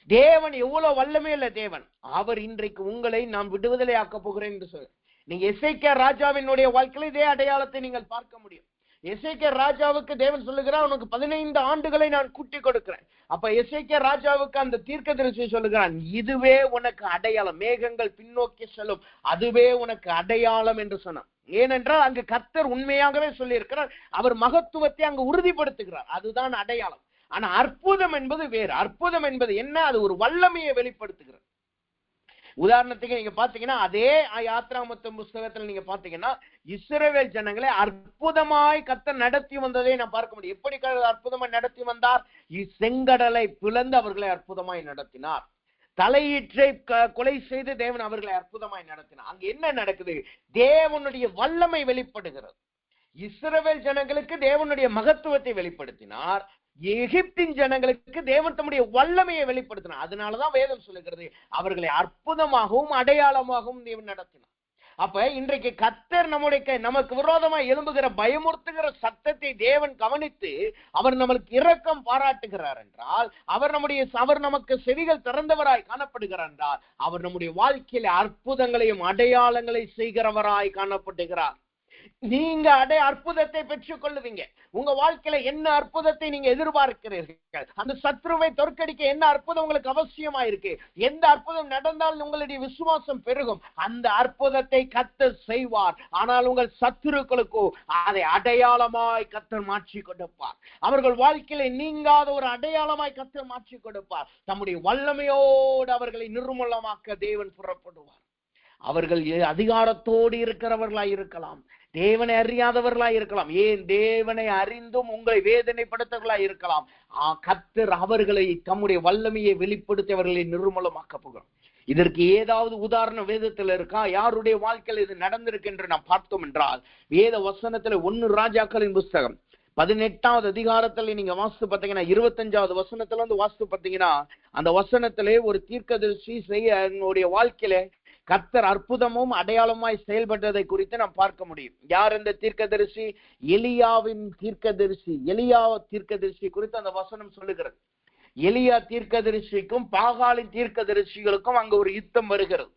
தேவன் எவ்வளவு வல்லமையுள்ள தேவன். அவர் இன்றைக்கு உங்களை நான் விடுதலை ஆக்க போகிறேன் என்று சொல்ல. நீங்க எசேக்கியா ராஜாவினுடைய வாழ்க்கையில இதே அடையாளத்தை நீங்கள் பார்க்க முடியும். எசேக்கியா ராஜாவுக்கு தேவன் சொல்லுகிறார், உனக்கு 15 ஆண்டுகளை நான் கூட்டி கொடுக்கிறேன். அப்ப எசேக்கியா ராஜாவுக்கு அந்த தீர்க்கதரிசி சொல்லுகிறான், இதுவே உனக்கு அடையாளம், மேகங்கள் பின்னோக்கி செல்லும், அதுவே உனக்கு அடையாளம் என்று சொன்னான். ஏனென்றால் அங்கு கர்த்தர் உண்மையாகவே சொல்லி இருக்கிறார், அவர் மகத்துவத்தை அங்கு உறுதிப்படுத்துகிறார். அதுதான் அடையாளம். ஆனா அற்புதம் என்பது வேறு. அற்புதம் என்பது என்ன? அது ஒரு வல்லமையை வெளிப்படுத்துகிறது. உதாரணத்துக்கு நீங்க பாத்தீங்கன்னா, அதே யாத்ராகமத்தின் புஸ்தகத்துல நீங்க பாத்தீங்கன்னா, இஸ்ரவேல் ஜனங்களை அற்புதமாய் கர்த்தர் நடத்தி வந்ததை நான் பார்க்க முடியும். எப்படி அற்புதமாய் நடத்தி வந்தார்? செங்கடலை பிளந்து அவர்களை அற்புதமாய் நடத்தினார். தலையீற்றை கொலை செய்து தேவன் அவர்களை அற்புதமாய் நடத்தினார். அங்க என்ன நடக்குது? தேவனுடைய வல்லமை வெளிப்படுகிறது. இஸ்ரவேல் ஜனங்களுக்கு தேவனுடைய மகத்துவத்தை வெளிப்படுத்தினார். எகிப்தின் ஜனங்களுக்கு தேவன் தம்முடைய வல்லமையை வெளிப்படுத்தினார். அதனாலதான் வேதம் சொல்லுகிறது, அவர்களை அற்புதமாகவும் அடையாளமாகவும் தேவன் நடத்தினார். அப்ப இன்றைக்கு கர்த்தர் நமக்கு விரோதமாக எழும்புகிற பயமுறுத்துகிற சத்தத்தை தேவன் கவனித்து அவர் நமக்கு இரக்கம் பாராட்டுகிறார் என்றால், அவர் நமக்கு செவிகள் திறந்தவராய் காணப்படுகிறார் என்றால், அவர் நம்முடைய வாழ்க்கையில அற்புதங்களையும் அடையாளங்களை செய்கிறவராய் காணப்படுகிறார். நீங்க அற்புதத்தை பெற்றுக் கொள்ளுவீங்க. உங்க வாழ்க்கையில என்ன அற்புதத்தை நீங்க எதிர்பார்க்கிறீர்கள்? அந்த சத்ருவை தோற்கடிக்க என்ன அற்புதம் உங்களுக்கு அவசியமா இருக்கு? எந்த அற்புதம் நடந்தால் உங்களுடைய விசுவாசம் பெருகும்? அந்த அற்புதத்தை கர்த்தர் செய்வார். ஆனால் உங்கள் சத்துருக்களுக்கோ அதை அடையாளமாய் கர்த்தர் மாற்றி கொடுப்பார். அவர்கள் வாழ்க்கையில நீங்காத ஒரு அடையாளமாய் கர்த்தர் மாற்றி கொடுப்பார். தம்முடைய வல்லமையோடு அவர்களை நிர்மூலமாக்க தேவன் புறப்படுவார். அவர்கள் அதிகாரத்தோடு இருக்கிறவர்களாய் இருக்கலாம், தேவனை அறியாதவர்களாய் இருக்கலாம், ஏன் தேவனை அறிந்தும் உங்களை வேதனைப்படுத்தவர்களாய் இருக்கலாம். கர்த்தர் அவர்களை தம்முடைய வல்லமையை வெளிப்படுத்தி அவர்களை நிர்மூலமாக்க போகிறோம். இதற்கு ஏதாவது உதாரணம் வேதத்தில் இருக்கா? யாருடைய வாழ்க்கையில் இது நடந்திருக்கு என்று நாம் பார்த்தோம் என்றால், வேத வசனத்துல 1 ராஜாக்களின் புஸ்தகம் 18வது அதிகாரத்துல நீங்க வாசித்து பார்த்தீங்கன்னா 25வது வசனத்துல இருந்து வாசித்து பார்த்தீங்கன்னா, அந்த வசனத்திலே ஒரு தீர்க்கதரிசி என்னுடைய வாழ்க்கையில கர்த்தர் அற்புதமும் அடையாளமாய் செயல்பட்டதை குறித்து நாம் பார்க்க முடியும். யார் இந்த தீர்க்கதரிசி? எலியாவின் தீர்க்கதரிசி. எலியா தீர்க்கதரிசி குறித்து அந்த வசனம் சொல்லுகிறது. எலியா தீர்க்கதரிசிக்கும் பாகாலின் தீர்க்கதரிசிகளுக்கும் அங்க ஒரு யுத்தம் வருகிறது.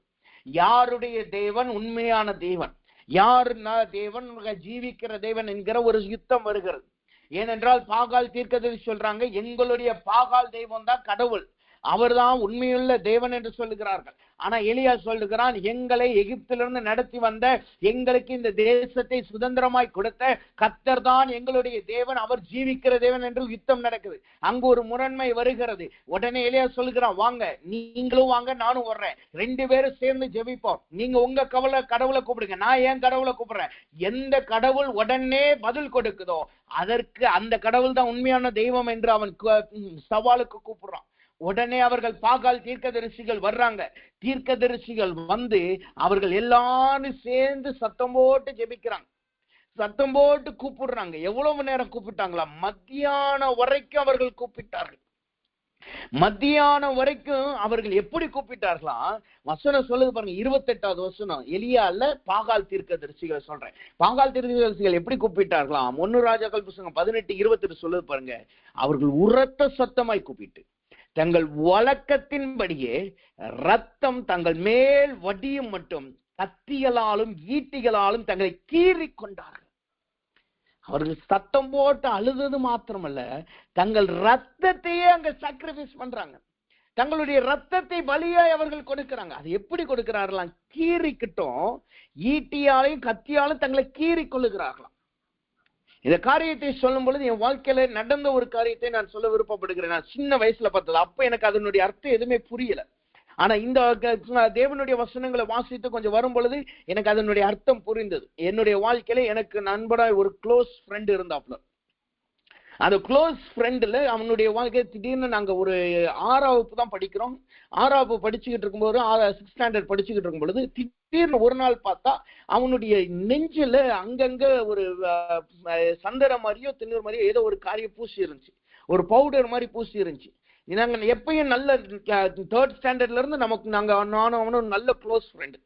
யாருடைய தேவன் உண்மையான தேவன், யார் தேவன் ஜீவிக்கிற தேவன் என்கிற ஒரு யுத்தம் வருகிறது. ஏனென்றால் பாகால் தீர்க்கதரிசி சொல்றாங்க, எங்களுடைய பாகால் தெய்வம் தான் கடவுள், அவர்தான் உண்மையுள்ள தேவன் என்று சொல்லுகிறார்கள். ஆனா எலியா சொல்லுகிறான், எங்களை எகிப்திலிருந்து நடத்தி வந்த, எங்களுக்கு இந்த தேசத்தை சுதந்திரமாய் கொடுத்த கர்த்தர் தான் எங்களுடைய தேவன், அவர் ஜீவிக்கிற தேவன் என்று யுத்தம் நடக்குது. அங்கு ஒரு முரண்மை வருகிறது. உடனே எலியா சொல்லுகிறான், வாங்க, நீங்களும் வாங்க, நானும் வர்றேன், 2 பேரும் சேர்ந்து ஜெபிப்போம். நீங்க உங்க கடவுளை கூப்பிடுங்க, நான் ஏன் கடவுளை கூப்பிடுறேன். எந்த கடவுள் உடனே பதில் கொடுக்குதோ அதற்கு அந்த கடவுள் தான் உண்மையான தெய்வம் என்று அவன் சவாலுக்கு கூப்பிடுறான். உடனே அவர்கள் பாகால் தீர்க்கதரிசிகள் வர்றாங்க. தீர்க்கதரிசிகள் வந்து அவர்கள் எல்லாரும் சேர்ந்து சத்தம் போட்டு ஜெபிக்கிறாங்க, சத்தம் போட்டு கூப்பிடுறாங்க. எவ்வளவு நேரம் கூப்பிட்டாங்களா? மத்தியானம் வரைக்கும் அவர்கள் கூப்பிட்டார்கள். மத்தியானம் வரைக்கும் அவர்கள் எப்படி கூப்பிட்டார்களா? வசனம் சொல்லுது பாருங்க, 28வது வசனம். எலியா அல்ல, பாகால் தீர்க்கதரிசிகள் சொல்றேன். பாகால் தீர்க்கதரிசிகள் எப்படி கூப்பிட்டார்களாம்? 1 ராஜாக்கள் புத்தகம் 18:28 சொல்லுது பாருங்க. அவர்கள் உரத்த சத்தமாய் கூப்பிட்டு தங்கள் வழக்கத்தின்படியே ரத்தம் தங்கள் மேல் வடியும் மட்டும் கத்திகளாலும் ஈட்டிகளாலும் தங்களை கீறி கொண்டார்கள். அவர்கள் சத்தம் போட்டு அழுதது மாத்திரமல்ல, தங்கள் ரத்தத்தையே அங்க சாக்ரிஃபைஸ் பண்றாங்க. தங்களுடைய ரத்தத்தை பலியாய் அவர்கள் கொடுக்கிறாங்க. அது எப்படி கொடுக்கிறார்களாம்? கீறிக்கிட்டும் ஈட்டியாலையும் கத்தியாலும் தங்களை கீறி கொள்ளுகிறார்களாம். இந்த காரியத்தை சொல்லும் பொழுது என் வாழ்க்கையில நடந்த ஒரு காரியத்தை நான் சொல்ல விருப்பப்படுகிறேன். நான் சின்ன வயசுல பார்த்தது. அப்ப எனக்கு அதனுடைய அர்த்தம் எதுவுமே புரியல. ஆனா இந்த தேவனுடைய வசனங்களை வாசித்து கொஞ்சம் வரும் பொழுது எனக்கு அதனுடைய அர்த்தம் புரிந்தது. என்னுடைய வாழ்க்கையில எனக்கு நண்பராய் ஒரு க்ளோஸ் ஃப்ரெண்ட் இருந்தாப்ல. அந்த க்ளோஸ் ஃப்ரெண்ட்ல அவனுடைய வாழ்க்கை திடீர்னு நாங்க ஒரு 6ஆம் வகுப்பு தான் படிக்கிறோம். 6ஆம் வகுப்பு படிச்சுக்கிட்டு இருக்கும்போது 6th ஸ்டாண்டர்ட் படிச்சுக்கிட்டு இருக்கும் பொழுது திடீர்னு ஒரு நாள் பார்த்தா அவனுடைய நெஞ்சில அங்கங்க ஒரு சந்தன மாதிரியோ திண்ணூர் மாதிரியோ ஏதோ ஒரு காரியம் பூசி இருந்துச்சு, ஒரு பவுடர் மாதிரி பூசி இருந்துச்சு. நாங்க எப்பயும் நல்ல 3rd ஸ்டாண்டர்ட்ல இருந்து நானும் அவனும் நல்ல க்ளோஸ் ஃப்ரெண்டு.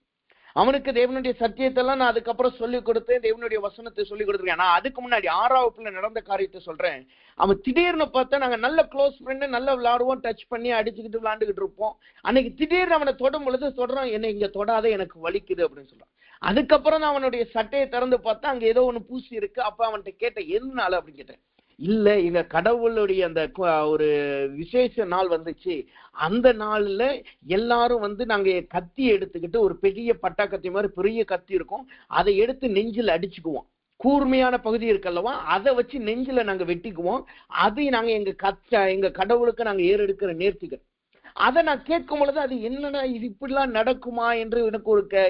அவனுக்கு தேவனுடைய சத்தியத்தெல்லாம் நான் அதுக்கப்புறம் சொல்லிக் கொடுத்தேன், தேவனுடைய வசனத்தை சொல்லிக் கொடுத்துருக்கேன். நான் அதுக்கு முன்னாடி 6ஆம் வகுப்புல நடந்த காரியத்தை சொல்றேன். அவன் திடீர்னு பார்த்தா நாங்க நல்ல க்ளோஸ் ஃப்ரெண்டு, நல்லா விளையாடுவோம், டச் பண்ணி அடிச்சுக்கிட்டு விளையாண்டுக்கிட்டு இருப்போம். அன்னைக்கு திடீர்னு அவனை தொடும் பொழுது சொல்றான், என்னை இங்க தொடாத, எனக்கு வலிக்குது அப்படின்னு சொல்றான். அதுக்கப்புறம் நான் அவனுடைய சட்டையை திறந்து பார்த்தா அங்க ஏதோ ஒண்ணு பூசி இருக்கு. அப்ப அவன்கிட்ட கேட்டேன், எதுனால அப்படின்னு கேட்டேன். இல்ல, எங்க கடவுளுடைய அந்த ஒரு விசேஷ நாள் வந்துச்சு, அந்த நாள்ல எல்லாரும் வந்து நாங்க கத்தி எடுத்துக்கிட்டு, ஒரு பெரிய பட்டா கத்தி மாதிரி பெரிய கத்தி இருக்கும், அதை எடுத்து நெஞ்சில் அடிச்சுக்குவோம். கூர்மையான பகுதி இருக்கல்லவா, அதை வச்சு நெஞ்சில நாங்க வெட்டிக்குவோம். அதை நாங்க எங்க கடவுளுக்கு நாங்க ஏறெடுக்கிற நேர்த்திகள். அதை நான் கேட்கும் பொழுது அது என்னன்னா இது இப்படிலாம் நடக்குமா என்று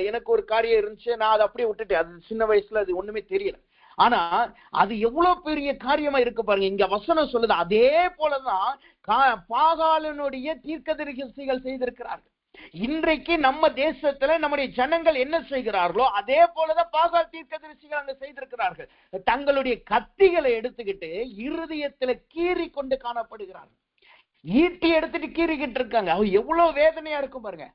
எனக்கு ஒரு காரியம் இருந்துச்சு. நான் அதை அப்படியே விட்டுட்டேன். அது சின்ன வயசுல அது ஒண்ணுமே தெரியல. ஆனா அது எவ்வளவு பெரிய காரியமா இருக்கு பாருங்க. இங்க வசனம் சொல்லுது, அதே போலதான் பாகாலனுடைய தீர்க்கதரிசிகள் செய்திருக்கிறார்கள். இன்றைக்கு நம்ம தேசத்துல நம்முடைய ஜனங்கள் என்ன செய்கிறார்களோ அதே போலதான் பாகால் தீர்க்கதரிசிகள் அங்க செய்திருக்கிறார்கள். தங்களுடைய கத்திகளை எடுத்துக்கிட்டு இருதயத்துல கீறி கொண்டு காணப்படுகிறார்கள். ஈட்டி எடுத்துட்டு கீறிக்கிட்டு இருக்காங்க. அவ எவ்வளவு வேதனையா இருக்கும் பாருங்க.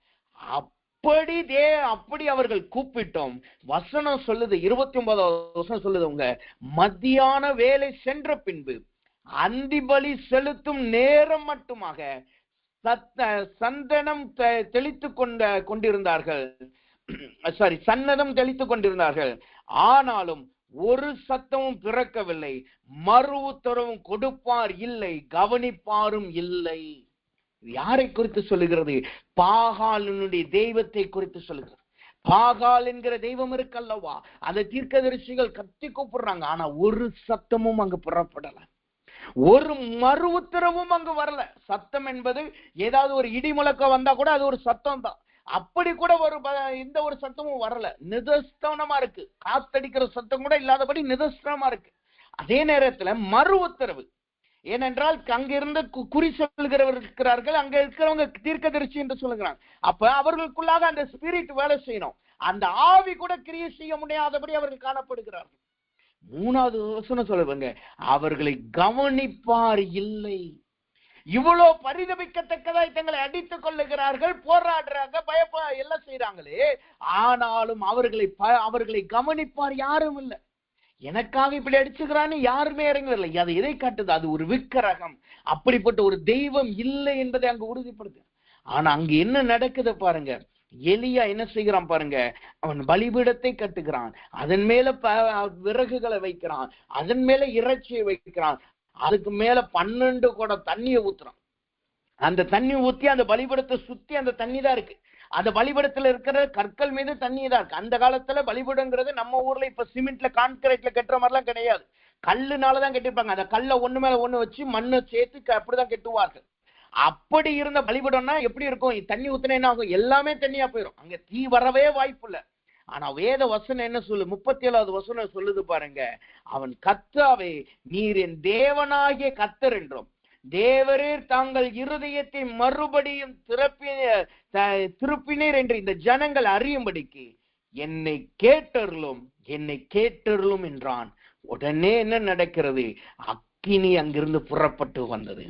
அப்படி அவர்கள் கூப்பிட்டோம். வசனம் சொல்லுது, 29வது வசனம் சொல்லுது, உங்க மத்தியான வேலை சென்ற பின்பு அந்தி பலி செலுத்தும் நேரம் மட்டுமாக சந்தனம் தெளித்து கொண்டிருந்தார்கள். சன்னதம் தெளித்துக் கொண்டிருந்தார்கள். ஆனாலும் ஒரு சத்தமும் பிறக்கவில்லை, மறு உத்தரவும் கொடுப்பார் இல்லை, கவனிப்பாரும் இல்லை. யாரை குறித்து சொல்லுகிறது? பாகாலினுடைய தெய்வத்தை குறித்து சொல்லுகிறது. பாகால் என்கிற தெய்வம் இருக்கல்லவா, அந்த தீர்க்கதரிசிகள் கத்தி கூப்பிடுறாங்க. ஆனா ஒரு சத்தமும் அங்கு புறப்படல, ஒரு மறு உத்தரவும் அங்கு வரல. சத்தம் என்பது ஏதாவது ஒரு இடி முழக்கம் வந்தா கூட அது ஒரு சத்தம் தான். அப்படி கூட இந்த ஒரு சத்தமும் வரல, நிதர்சனமா இருக்கு. காத்தடிக்கிற சத்தம் கூட இல்லாதபடி நிதர்சனமா இருக்கு. அதே நேரத்துல மறு உத்தரவு, ஏனென்றால் அங்க இருந்து குறி சொல்லுகிறவர் இருக்கிறார்கள், அங்க இருக்கிறவங்க தீர்க்கதரிசி என்று சொல்லுகிறாங்க. அப்ப அவர்களுக்குள்ளாக அந்த ஸ்பிரிட் வேலை செய்யணும், அந்த ஆவி கூட கிரியை செய்ய முடியாதபடி அவர்கள் காணப்படுகிறார்கள். மூணாவது வசனம் சொல்லுவாங்க, அவர்களை கவனிப்பார் இல்லை. இவ்வளவு பரிதபிக்கத்தக்கதாய் தங்களை அடித்துக் கொள்ளுகிறார்கள், போராடுறாங்க, எல்லாம் செய்யறாங்களே, ஆனாலும் அவர்களை கவனிப்பார் யாரும் இல்லை. எனக்காக இப்படி அடிச்சுக்கிறான்னு யாருமே இறங்கவில்லை. அது எதை காட்டுது? அது ஒரு விக்கிரகம். அப்படிப்பட்ட ஒரு தெய்வம் இல்லை என்பதை அங்கு உறுதிப்படுத்து. ஆனா அங்க என்ன நடக்குது பாருங்க. எலியா என்ன செய்கிறான் பாருங்க, அவன் பலிபீடத்தை கட்டுகிறான், அதன் மேல விறகுகளை வைக்கிறான், அதன் மேல இறைச்சியை வைக்கிறான், அதுக்கு மேல 12 குடம் தண்ணியை ஊத்துறான். அந்த தண்ணி ஊத்தி அந்த பலிபீடத்தை சுத்தி அந்த தண்ணி தான் இருக்கு. அந்த பலிபீடத்துல இருக்கிற கற்கள் மீது தண்ணி தான் இருக்கு. அந்த காலத்துல பலிபீடங்கிறது நம்ம ஊர்ல இப்ப சிமெண்ட்ல கான்கிரீட்ல கட்டுற மாதிரிலாம் கிடையாது, கல்லுனாலதான் கட்டிருப்பாங்க. அந்த கல்லை ஒண்ணு மேல ஒண்ணு வச்சு மண்ணை சேர்த்து அப்படிதான் கட்டுவார்கள். அப்படி இருந்த பலிபீடம்னா எப்படி இருக்கும்? தண்ணி ஊத்துனா என்ன ஆகும்? எல்லாமே தண்ணியா போயிடும், அங்க தீ வரவே வாய்ப்பு இல்லை. ஆனா வேத வசனம் என்ன சொல்லு? 37வது வசனம் சொல்லுது பாருங்க, அவன் கர்த்தாவே நீர் என் தேவனாகிய கர்த்தர் என்றும் தேவரீர் தாங்கள் இருதயத்தை மறுபடியும் திருப்பினீர் என்று இந்த ஜனங்கள் அறியும்படிக்கு என்னை கேட்டருளும் என்றான். உடனே என்ன நடக்கிறது? அக்கினி அங்கிருந்து புறப்பட்டு வந்தது.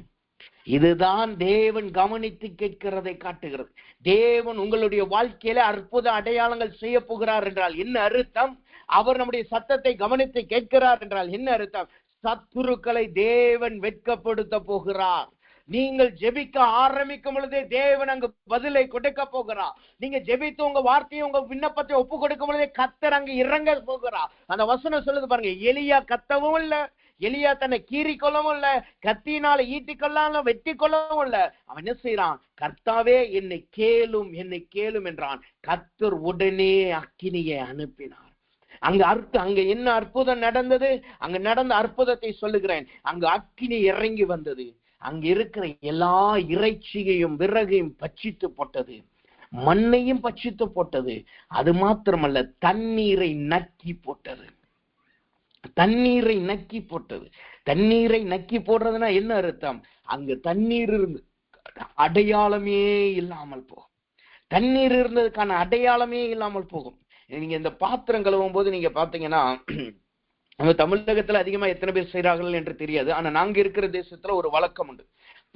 இதுதான் தேவன் கவனித்து கேட்கிறதை காட்டுகிறது. தேவன் உங்களுடைய வாழ்க்கையில அற்புத அடையாளங்கள் செய்ய போகிறார் என்றால் என்ன அர்த்தம்? அவர் நம்முடைய சத்தத்தை கவனித்து கேட்கிறார் என்றால் என்ன அர்த்தம்? சத்துருக்களை தேவன் வெட்கப்படுத்த போகிறார். நீங்கள் ஜெபிக்க ஆரம்பிக்கும் பொழுதே தேவன் அங்கு பதிலை கொடுக்க போகிறார். நீங்க ஜெபித்து உங்க வார்த்தையை உங்க விண்ணப்பத்தை ஒப்பு கொடுக்கும் பொழுதே கர்த்தர் அங்கு இறங்க போகிறார். அந்த வசனம் சொல்லுது பாருங்க, எலியா கத்தவும் இல்ல, எலியா தன்னை கீறி கொள்ளவும் இல்ல, கத்தியினால ஈட்டி கொள்ளாம வெட்டி கொள்ளவும் இல்ல. அவன் என்ன செய்யறான்? கர்த்தாவே என்னை கேளும் என்றான். கர்த்தர் உடனே அக்கினியை அனுப்பினார். அங்க என்ன அற்புதம் நடந்தது? அங்க நடந்த அற்புதத்தை சொல்லுகிறேன். அங்கு அக்கினி இறங்கி வந்தது, அங்க இருக்கிற எல்லா இறைச்சியையும் விறகையும் பட்சித்து போட்டது, மண்ணையும் பட்சித்து போட்டது. அது மாத்திரமல்ல, தண்ணீரை நக்கி போட்டது. தண்ணீரை நக்கி போடுறதுன்னா என்ன அர்த்தம்? அங்கு தண்ணீர் இருந்து அடையாளமே இல்லாமல் போகும். தண்ணீர் இருந்ததுக்கான அடையாளமே இல்லாமல் போகும். நீங்க இந்த பாத்திரம் கழுவும் போது நீங்க பாத்தீங்கன்னா, நம்ம தமிழகத்துல அதிகமா எத்தனை பேர் செய்யறார்கள் என்று தெரியாது. ஆனா நாங்க இருக்கிற தேசத்துல ஒரு வழக்கம் உண்டு.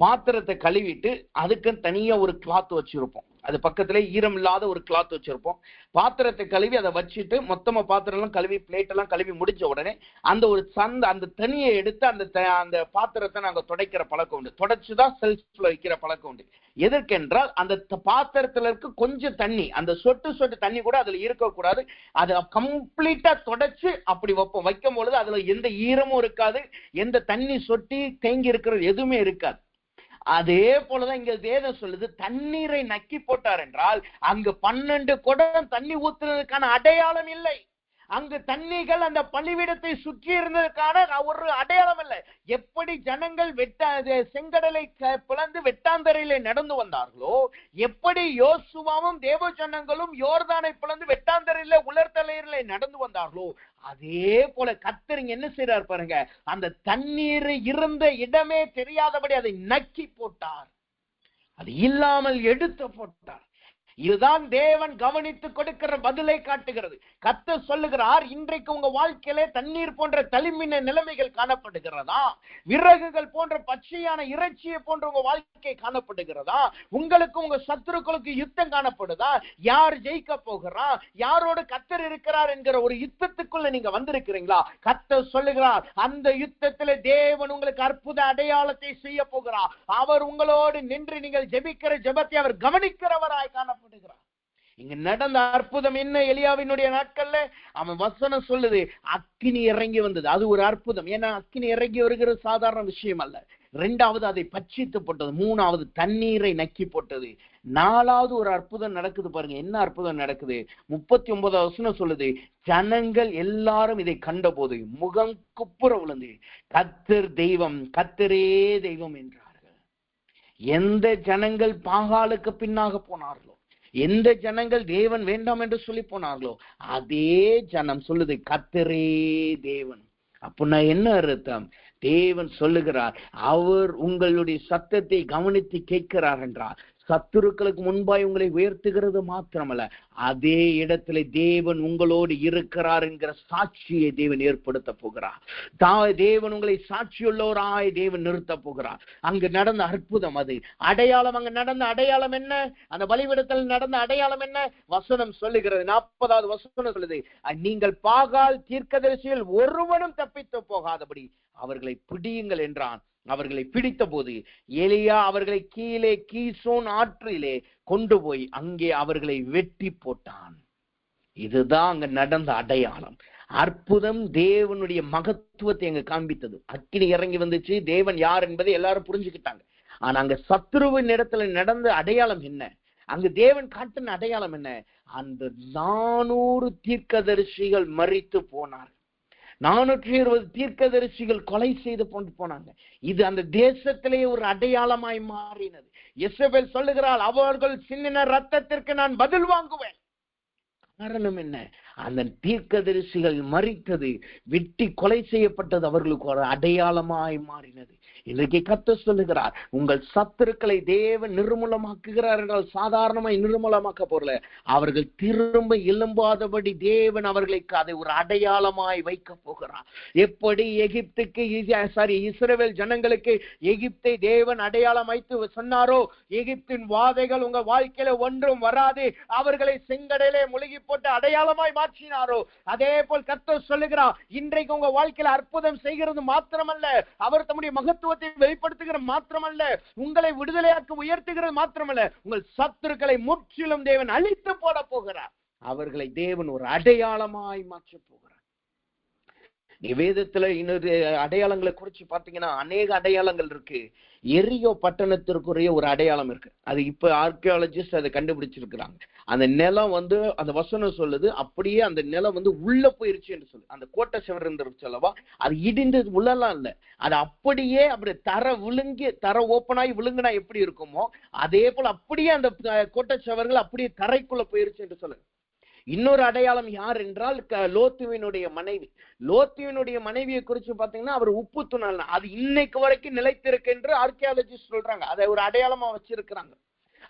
பாத்திரத்தை கழுவிட்டு அதுக்கு தனியா ஒரு கிளாத் வச்சிருப்போம், அது பக்கத்துல ஈரம் இல்லாத ஒரு கிளாத் வச்சிருப்போம். பாத்திரத்தை கழுவி அதை வச்சுட்டு மொத்தமா பாத்திரம் எல்லாம் கழுவி பிளேட் எல்லாம் கழுவி முடிஞ்ச உடனே அந்த தண்ணியை எடுத்து அந்த பாத்திரத்தை நாங்க துடைக்கிற பழக்கம் உண்டு. துடைச்சுதான் செல்ஃப்ல வைக்கிற பழக்கம் உண்டு. எதற்கென்றால் அந்த பாத்திரத்துல இருக்க கொஞ்சம் தண்ணி, அந்த சொட்டு தண்ணி கூட அதுல இருக்கக்கூடாது. அதை கம்ப்ளீட்டா துடைச்சு அப்படி வைக்கும் பொழுது அதுல எந்த ஈரமும் இருக்காது, எந்த தண்ணி சொட்டி தேங்கி இருக்கிறது எதுவுமே இருக்காது. அதே போலதான் இங்க வேதம் சொல்லுது, தண்ணீரை நக்கி போட்டார் என்றால் அங்கு 12 குடம் தண்ணி ஊத்துறதுக்கான அடையாளம் இல்லை. அங்கு தண்ணிகள் அந்த பலிபீடத்தை சுற்றி இருந்ததுக்கான ஒரு அடையாளம் இல்லை. எப்படி ஜனங்கள் செங்கடலை பிளந்து வெட்டாந்தரையிலே நடந்து வந்தார்களோ, எப்படி யோசுவாவும் தேவ ஜனங்களும் யோர்தானை பிளந்து வெட்டாந்தரையில உலர்தலையிலே நடந்து வந்தார்களோ, அதே போல கர்த்தர் என்ன செய்றார் பாருங்க, அந்த தண்ணீர் இருந்த இடமே தெரியாதபடி அதை நக்கி போட்டார், அது இல்லாமல் எடுத்து போட்டார். இதுதான் தேவன் கவனித்து கொடுக்கிற பதிலை காட்டுகிறது. கர்த்தர் சொல்லுகிறார், இன்றைக்கு உங்க வாழ்க்கையில தண்ணீர் போன்ற தளிமின நிலைமைகள் காணப்படுகிறதா? விறகுகள் போன்ற பச்சையான இறைச்சியை போன்ற உங்க வாழ்க்கை காணப்படுகிறதா? உங்களுக்கு உங்க சத்துருக்களுக்கு யுத்தம் காணப்படுதா? யார் ஜெயிக்க போகிறா, யாரோடு கர்த்தர் இருக்கிறார் என்கிற ஒரு யுத்தத்துக்குள்ள நீங்க வந்திருக்கிறீங்களா? கர்த்தர் சொல்லுகிறார், அந்த யுத்தத்தில் தேவன் உங்களுக்கு அற்புத அடையாளத்தை செய்ய போகிறார். அவர் உங்களோடு நின்று நீங்கள் ஜெபிக்கிற ஜெபத்தை அவர் கவனிக்கிறவராய் காணப்படுகிறார். இங்க நடந்த அற்புதம் என்ன? எலியாவினுடைய நாட்கள்ல அவன் வசனம் சொல்லுது, அக்கினி இறங்கி வந்தது. அது ஒரு அற்புதம். ஏன்னா அக்கினி இறங்கி வருகிறது சாதாரண விஷயம் அல்ல. 2வது அதை பட்சித்து போட்டது. 3வது தண்ணீரை நக்கி போட்டது. 4வது ஒரு அற்புதம் நடக்குது பாருங்க. என்ன அற்புதம் நடக்குது? 39வது வசனம் சொல்லுது, ஜனங்கள் எல்லாரும் இதை கண்ட போது முகம் குப்புற விழுந்து கர்த்தர் தெய்வம், கர்த்தரே தெய்வம் என்றார்கள். எந்த ஜனங்கள் பாகாலுக்கு பின்னாக போனார்களோ, எந்த ஜனங்கள் தேவன் வேண்டாம் என்று சொல்லி போனார்களோ அதே ஜனம் சொல்லுது கர்த்தரே தேவன். அப்படின்னா என்ன அர்த்தம்? தேவன் சொல்லுகிறார், அவர் உங்களுடைய சத்தத்தை கவனித்து கேட்கிறார் என்றார். சத்துருக்களுக்கு முன்பாய் உங்களை உயர்த்துகிறது மாத்திரமல்ல, அதே இடத்துல தேவன் உங்களோடு இருக்கிறார் என்கிற சாட்சியை தேவன் ஏற்படுத்த போகிறார். தேவன் உங்களை சாட்சியுள்ளவராய் தேவன் நிறுத்த போகிறார். அங்கு நடந்த அற்புதம் அது அடையாளம். அங்கு நடந்த அடையாளம் என்ன? அந்த பலிபீடத்தில் நடந்த அடையாளம் என்ன? வசனம் சொல்லுகிறது, 40வது வசனம் சொல்லுது, நீங்கள் பாகால் தீர்க்கதரிசியில் ஒருவனும் தப்பித்து போகாதபடி அவர்களை பிடியுங்கள் என்றான். அவர்களை பிடித்த போது எலியா அவர்களை கீழே கீசோன் ஆற்றிலே கொண்டு போய் அங்கே அவர்களை வெட்டி போட்டான். இதுதான் அங்க நடந்த அடையாளம், அற்புதம். தேவனுடைய மகத்துவத்தை அங்க காண்பித்தது. அக்கினி இறங்கி வந்துச்சு, தேவன் யார் என்பதை எல்லாரும் புரிஞ்சுக்கிட்டாங்க. ஆனா அங்க சத்துருவின் இடத்துல நடந்த அடையாளம் என்ன? அங்கு தேவன் காட்டின அடையாளம் என்ன? அந்த 400 தீர்க்கதரிசிகள் மரித்து போனார். 420 தீர்க்கதரிசிகள் கொலை செய்து கொண்டு போனாங்க. இது அந்த தேசத்திலேயே ஒரு அடையாளமாய் மாறினது. எசபேல் சொல்லுகிறாள், அவர்கள் சிந்தின ரத்தத்திற்கு நான் பதில் வாங்குவேன். காரணம் என்ன? அந்த தீர்க்கதரிசிகள் மரித்தது, வெட்டி கொலை செய்யப்பட்டது அவர்களுக்கு ஒரு அடையாளமாய் மாறினது. இன்றைக்கு கர்த்தர் சொல்லுகிறார், உங்கள் சத்துருக்களை தேவன் நிர்மூலமாக்குகிறார் என்றால் சாதாரணமாய் நிர்மூலமாக்க போறல, அவர்கள் திரும்ப எழும்பாதபடி தேவன் அவர்களுக்கு அதை ஒரு அடையாளமாய் வைக்க போகிறார். எப்படி எகிப்துக்கு இஸ்ரவேல் ஜனங்களுக்கு எகிப்தை தேவன் அடையாளம் வைத்து சொன்னாரோ, எகிப்தின் வாதைகள் உங்க வாழ்க்கையில ஒன்றும் வராது, அவர்களை செங்கடலே முழுகி போட்டு அடையாளமாய் மாற்றினாரோ, அதே போல் கர்த்தர் சொல்லுகிறார், இன்றைக்கு உங்க வாழ்க்கையில அற்புதம் செய்கிறது மாத்திரமல்ல, அவர் தம்முடைய மகத்துவத்தை வெளிப்படுத்துகிற மாத்திரமல்ல, உங்களை விடுதலையாக்க உயர்த்துகிறது மாத்திரமல்ல, உங்கள் சத்துருக்களை முற்றிலும் தேவன் அழித்து போட போகிறார். அவர்களை தேவன் ஒரு அடையாளமாய் மாற்ற போகிறார். வேதத்துல இன்னொரு அடையாளங்களை குறிச்சு பாத்தீங்கன்னா அநேக அடையாளங்கள் இருக்கு. எரியோ பட்டணத்திற்குரிய ஒரு அடையாளம் இருக்கு. அது இப்ப ஆர்கியாலஜிஸ்ட் அதை கண்டுபிடிச்சிருக்கிறாங்க. அந்த நிலம் அந்த வசனம் சொல்லுது, அப்படியே அந்த நிலம் உள்ள போயிருச்சு என்று சொல்லு. அந்த கோட்டை சுவர் இருந்துருச்சு அல்லவா, அது இடிந்து உள்ளலாம் இல்ல, அது அப்படியே அப்படி தர ஓப்பனாகி விழுங்கினா எப்படி இருக்குமோ அதே போல அப்படியே அந்த கோட்டை சுவர்கள் அப்படியே தரைக்குள்ள போயிருச்சு என்று சொல்லுங்க. இன்னொரு அடையாளம் யார் என்றால் லோத்துவினுடைய மனைவி. லோத்துவினுடைய மனைவியை குறிச்சு பாத்தீங்கன்னா அவர் உப்பு துணல், அது இன்னைக்கு வரைக்கும் நிலைத்திருக்கு என்று ஆர்கியாலஜிஸ்ட் சொல்றாங்க. அதை ஒரு அடையாளமா வச்சிருக்கிறாங்க.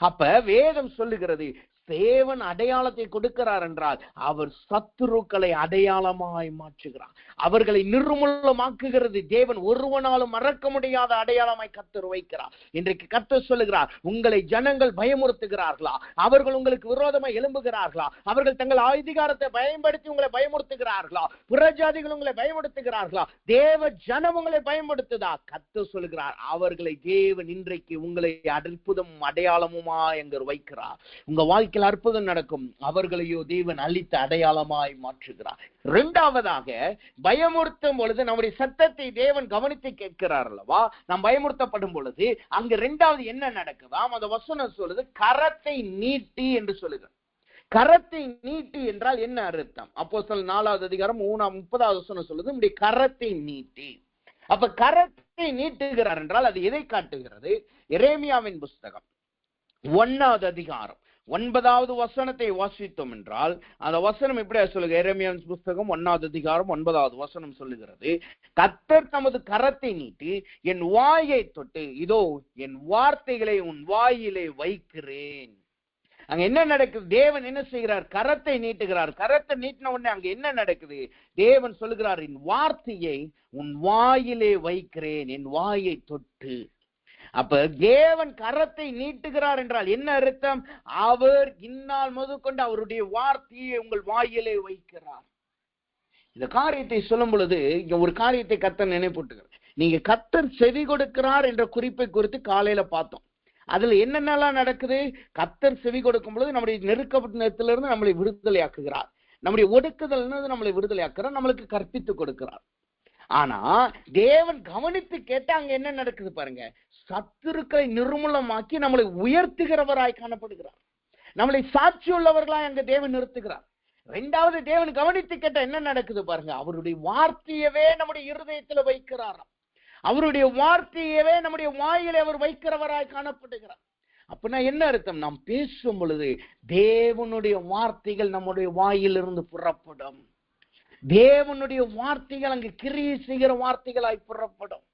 அப்ப வேதம் சொல்லுகிறது, தேவன் அடையாளத்தை கொடுக்கிறார் என்றால் அவர் சத்துருக்களை அடையாளமாய் மாற்றுகிறார், அவர்களை நிர்மூலமாக்குகிறது. தேவன் ஒருவனாலும் மறக்க முடியாத அடையாளமாய் கர்த்தர் வைக்கிறார். இன்றைக்கு கர்த்தர் சொல்லுகிறார், உங்களை ஜனங்கள் பயமுறுத்துகிறார்களா? அவர்கள் உங்களுக்கு விரோதமாய் எழும்புகிறார்களா? அவர்கள் தங்கள் அதிகாரத்தை பயன்படுத்தி உங்களை பயமுறுத்துகிறார்களா? புறஜாதிகள் உங்களை பயமுறுத்துகிறார்களா? தேவ ஜனம் உங்களை பயமுறுத்துதா? கர்த்தர் சொல்லுகிறார், அவர்களை தேவன் இன்றைக்கு உங்களை அற்புதம் அடையாளமுமா எங்க வைக்கிறார். உங்க வாழ்க்கை அற்புதம் நடக்கும், அவர்களையோ தேவன் அழித்த அடையாளமாய் மாற்றுகிறார். இரண்டாவதாக, பயமுறுத்தும் பொழுது நம்முடைய சத்தத்தை தேவன் கவனித்து கேட்கிறார் அல்லவா? நாம் பயமுறுத்தப்படும் பொழுது அங்கு இரண்டாவது என்ன நடக்குதாம்? அந்த வசனம் சொல்லுது, கரத்தை நீட்டி என்று சொல்லுகிறார். கரத்தை நீட்டி என்றால் என்ன அர்த்தம்? அப்போஸ்தலர் 4வது அதிகாரம் 30வது வசனம் சொல்லுது, நம்முடைய கரத்தை நீட்டி. அப்ப கரத்தை நீட்டுகிறார் என்றால் அது எதை காட்டுகிறது? எரேமியாவின் புஸ்தகம் 1வது அதிகாரம் 9வது வசனத்தை வாசித்தோம் என்றால் அந்த வசனம் இப்படியா சொல்லுங்க. எரேமியாவின் புஸ்தகம் 1வது அதிகாரம் 9வது வசனம் சொல்லுகிறது, கர்த்தர் தமது கரத்தை நீட்டி என் வாயை தொட்டு, இதோ என் வார்த்தைகளை உன் வாயிலே வைக்கிறேன். அங்க என்ன நடக்குது? தேவன் என்ன செய்கிறார்? கரத்தை நீட்டுகிறார். கரத்தை நீட்டின உடனே அங்க என்ன நடக்குது? தேவன் சொல்லுகிறார், என் வார்த்தையை உன் வாயிலே வைக்கிறேன், என் வாயை தொட்டு. அப்ப தேவன் கரத்தை நீட்டுகிறார் என்றால் என்ன அர்த்தம்? அவர் இந்நாள் முதற்கொண்டு அவருடைய வார்த்தையை உங்கள் வாயிலே வைக்கிறார். இந்த காரியத்தை சொல்லும் பொழுது இங்க ஒரு காரியத்தை கர்த்தர் நினைப்பூட்டுகிறார். நீங்க கர்த்தர் செவி கொடுக்கிறார் என்ற குறிப்பை குறித்து காலையில பார்த்தோம். அதுல என்னென்னலாம் நடக்குது? கர்த்தர் செவி கொடுக்கும் பொழுது நம்முடைய நெருக்கத்திலிருந்து நம்மளை விடுதலையாக்குகிறார், நம்முடைய ஒடுக்குதல் நம்மளை விடுதலையாக்குறார், நம்மளுக்கு கற்பித்து கொடுக்கிறார். ஆனா தேவன் கவனித்து கேட்டா அங்க என்ன நடக்குது பாருங்க, சத்துருக்களை நிர்மூலமாக்கி நம்மளை உயர்த்துகிறவராய் காணப்படுகிறார், நம்மளை சாட்சி உள்ளவர்களாய் அங்க தேவன் நிறுத்துகிறார். இரண்டாவது, தேவன் கவனித்து கேட்டா என்ன நடக்குது பாருங்க, அவருடைய வார்த்தையவே நம்முடைய இருதயத்துல வைக்கிறாராம், அவருடைய வார்த்தையவே நம்முடைய வாயிலே அவர் வைக்கிறவராய் காணப்படுகிறார். அப்படின்னா என்ன அர்த்தம்? நாம் பேசும் பொழுது தேவனுடைய வார்த்தைகள் நம்முடைய வாயிலிருந்து புறப்படும். தேவனுடைய வார்த்தைகள் அங்கு கிரியை செய்கிற வார்த்தைகளாய் புறப்படும்.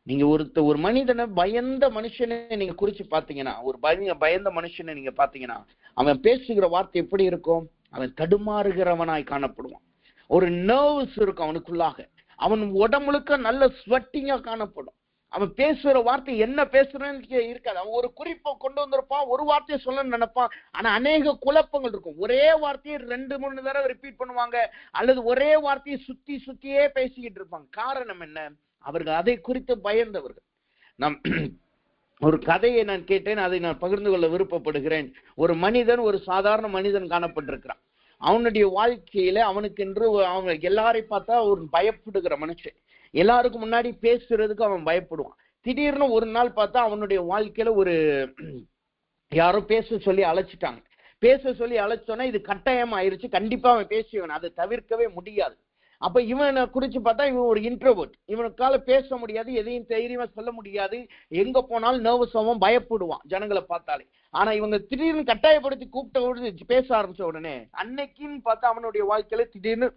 நீங்க ஒரு மனிதனை, பயந்த மனுஷனை நீங்க குறிச்சு பாத்தீங்கன்னா, ஒரு பயந்த மனுஷனை நீங்க பாத்தீங்கன்னா, அவன் பேசுகிற வார்த்தை எப்படி இருக்கும்? அவன் தடுமாறுகிறவனாய் காணப்படுவான். ஒரு நர்வ்ஸ் இருக்கும் அவனுக்குள்ளாக. அவன் உடம்புழுக்க நல்ல ஸ்வெட்டிங்கா காணப்படும். அவன் பேசுற வார்த்தை என்ன பேசுறன்னு இருக்காது. அவன் ஒரு குறிப்பை கொண்டு வந்திருப்பான், ஒரு வார்த்தையை சொல்லணும்னு நினைப்பான். ஆனா அநேக குழப்பங்கள் இருக்கும். ஒரே வார்த்தையை 2-3 தடவை ரிப்பீட் பண்ணுவாங்க, அல்லது ஒரே வார்த்தையை சுத்தியே பேசிக்கிட்டு இருப்பாங்க. காரணம் என்ன? அவர்கள் அதை குறித்து பயந்தவர்கள். நம் ஒரு கதையை நான் கேட்டேன், அதை நான் பகிர்ந்து கொள்ள விருப்பப்படுகிறேன். ஒரு மனிதன், ஒரு சாதாரண மனிதன் காணப்பட்டிருக்கிறான். அவனுடைய வாழ்க்கையில அவனுக்கென்று அவங்க எல்லாரையும் பார்த்தா ஒரு பயப்படுகிற மனுஷன். எல்லாருக்கும் முன்னாடி பேசுறதுக்கு அவன் பயப்படுவான். திடீர்னு ஒரு நாள் பார்த்தா அவனுடைய வாழ்க்கையில ஒரு யாரோ பேச சொல்லி அழைச்சிட்டாங்க. பேச சொல்லி அழைச்சோன்னா இது கட்டாயம் ஆயிருச்சு, கண்டிப்பா அவன் பேசுவான், அதை தவிர்க்கவே முடியாது. அப்ப இவனை குறிச்சு பார்த்தா இவன் ஒரு இன்ட்ரோவர்ட். இவனுக்கால பேச முடியாது, எதையும் தைரியமா சொல்ல முடியாது. எங்க போனாலும் நர்வஸ் ஆகும், பயப்படுவான் ஜனங்களை பார்த்தாலே. ஆனா இவங்க திடீர்னு கட்டாயப்படுத்தி கூப்பிட்ட பேச ஆரம்பிச்ச உடனே, அன்னைக்குன்னு பார்த்தா அவனுடைய வாழ்க்கையில திடீர்னு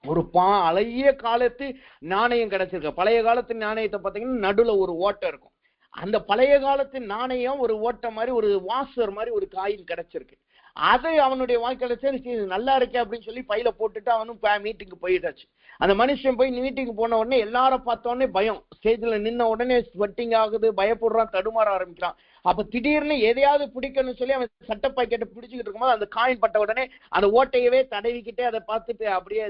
ஒரு பழைய காலத்து நாணயம் கிடைச்சிருக்கு. பழைய காலத்து நாணயத்தை பார்த்தீங்கன்னா நடுவுல ஒரு ஓட்டை இருக்கும். அந்த பழைய காலத்து நாணயம் ஒரு ஓட்டை மாதிரி, ஒரு வாசர் மாதிரி ஒரு காயின் கிடைச்சிருக்கு. அதை அவனுடைய வாழ்க்கையில சரி நல்லா இருக்கே அப்படின்னு சொல்லி பையில போட்டுட்டு அவனும் மீட்டிங்கு போயிட்டாச்சு. அந்த மனுஷன் போய் மீட்டிங்கு போன உடனே எல்லாரும் பார்த்த உடனே பயம். ஸ்டேஜ்ல நின்ன உடனே ஸ்வெட்டிங் ஆகுது, பயப்படுறான், தடுமாற ஆரம்பிக்கிறான். அப்ப திடீர்னு எதையாவது பிடிக்கணும்னு சொல்லி அவன் சட்ட பாக்கெட்டை பிடிச்சிக்கிட்டு இருக்கும்போது அந்த காயின் பட்ட உடனே அந்த ஓட்டையவே தடவிக்கிட்டே அதை பார்த்துட்டு அப்படியே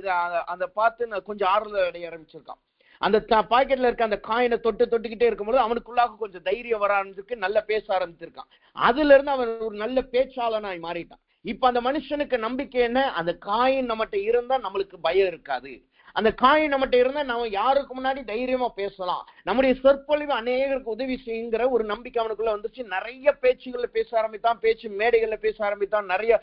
அதை பார்த்து கொஞ்சம் ஆறுதல் அடைய ஆரம்பிச்சிருக்கான். அந்த பாக்கெட்ல இருக்க அந்த காயினை தொட்டுக்கிட்டே இருக்கும்போது அவனுக்குள்ளாக கொஞ்சம் தைரியம் வர ஆரம்பிச்சிருக்கு, நல்ல பேச ஆரம்பிச்சிருக்கான். அதுல இருந்து அவன் ஒரு நல்ல பேச்சாளனாய் மாறிட்டான். இப்ப அந்த மனுஷனுக்கு நம்பிக்கை என்ன? அந்த காயின் நம்மகிட்ட இருந்தா நம்மளுக்கு பயம் இருக்காது. அந்த காயின் நம்மகிட்ட இருந்தா நம்ம யாருக்கு முன்னாடி தைரியமா பேசலாம், நம்முடைய சொற்பொழிவு அநேகருக்கு உதவி செய்யுங்கிற ஒரு நம்பிக்கை அவனுக்குள்ள வந்துச்சு. நிறைய பேச்சுகள்ல பேச ஆரம்பித்தான், பேச்சு மேடைகள்ல பேச ஆரம்பித்தான், நிறைய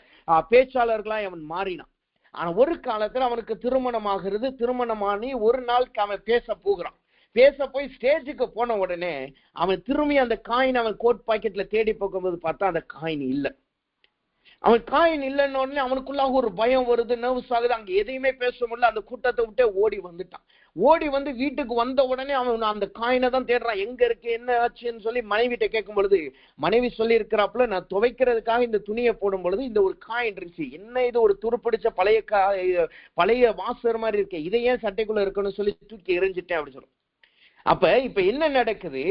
பேச்சாளர்களாய் அவன் மாறினான். ஆனா ஒரு காலத்துல அவனுக்கு திருமணமாகிறது. திருமணமானி ஒரு நாள் அவன் பேச போகிறான். பேச போய் ஸ்டேஜுக்கு போன உடனே அவன் திரும்பி அந்த காயின் அவன் கோட் பாக்கெட்ல தேடி போகும்போது பார்த்தா அந்த காயின் இல்லை. அவன் காயின் இல்லைன்னு உடனே அவனுக்குள்ளாக ஒரு பயம் வருது, நர்வஸ் ஆகுது. அங்க எதையுமே பேச முடியல. அந்த கூட்டத்தை விட்டே ஓடி வந்துட்டான். ஓடி வந்து வீட்டுக்கு வந்த உடனே அவன் அந்த காயினை தான் தேடுறான். எங்க இருக்கு, என்ன ஆச்சுன்னு சொல்லி மனைவிட்ட கேட்கும் பொழுது மனைவி சொல்லி இருக்கிறாப்புல, நான் துவைக்கிறதுக்காக இந்த துணியை போடும் பொழுது இந்த ஒரு காயின் இருந்துச்சு. என்ன இது, ஒரு துருப்பிடிச்ச பழைய வாசர் மாதிரி இருக்கு, இதை ஏன் சட்டைக்குள்ள இருக்குன்னு சொல்லி தூக்கி எரிஞ்சிட்டேன் அப்படி சொல்லும். அப்ப இப்ப என்ன நடக்குது?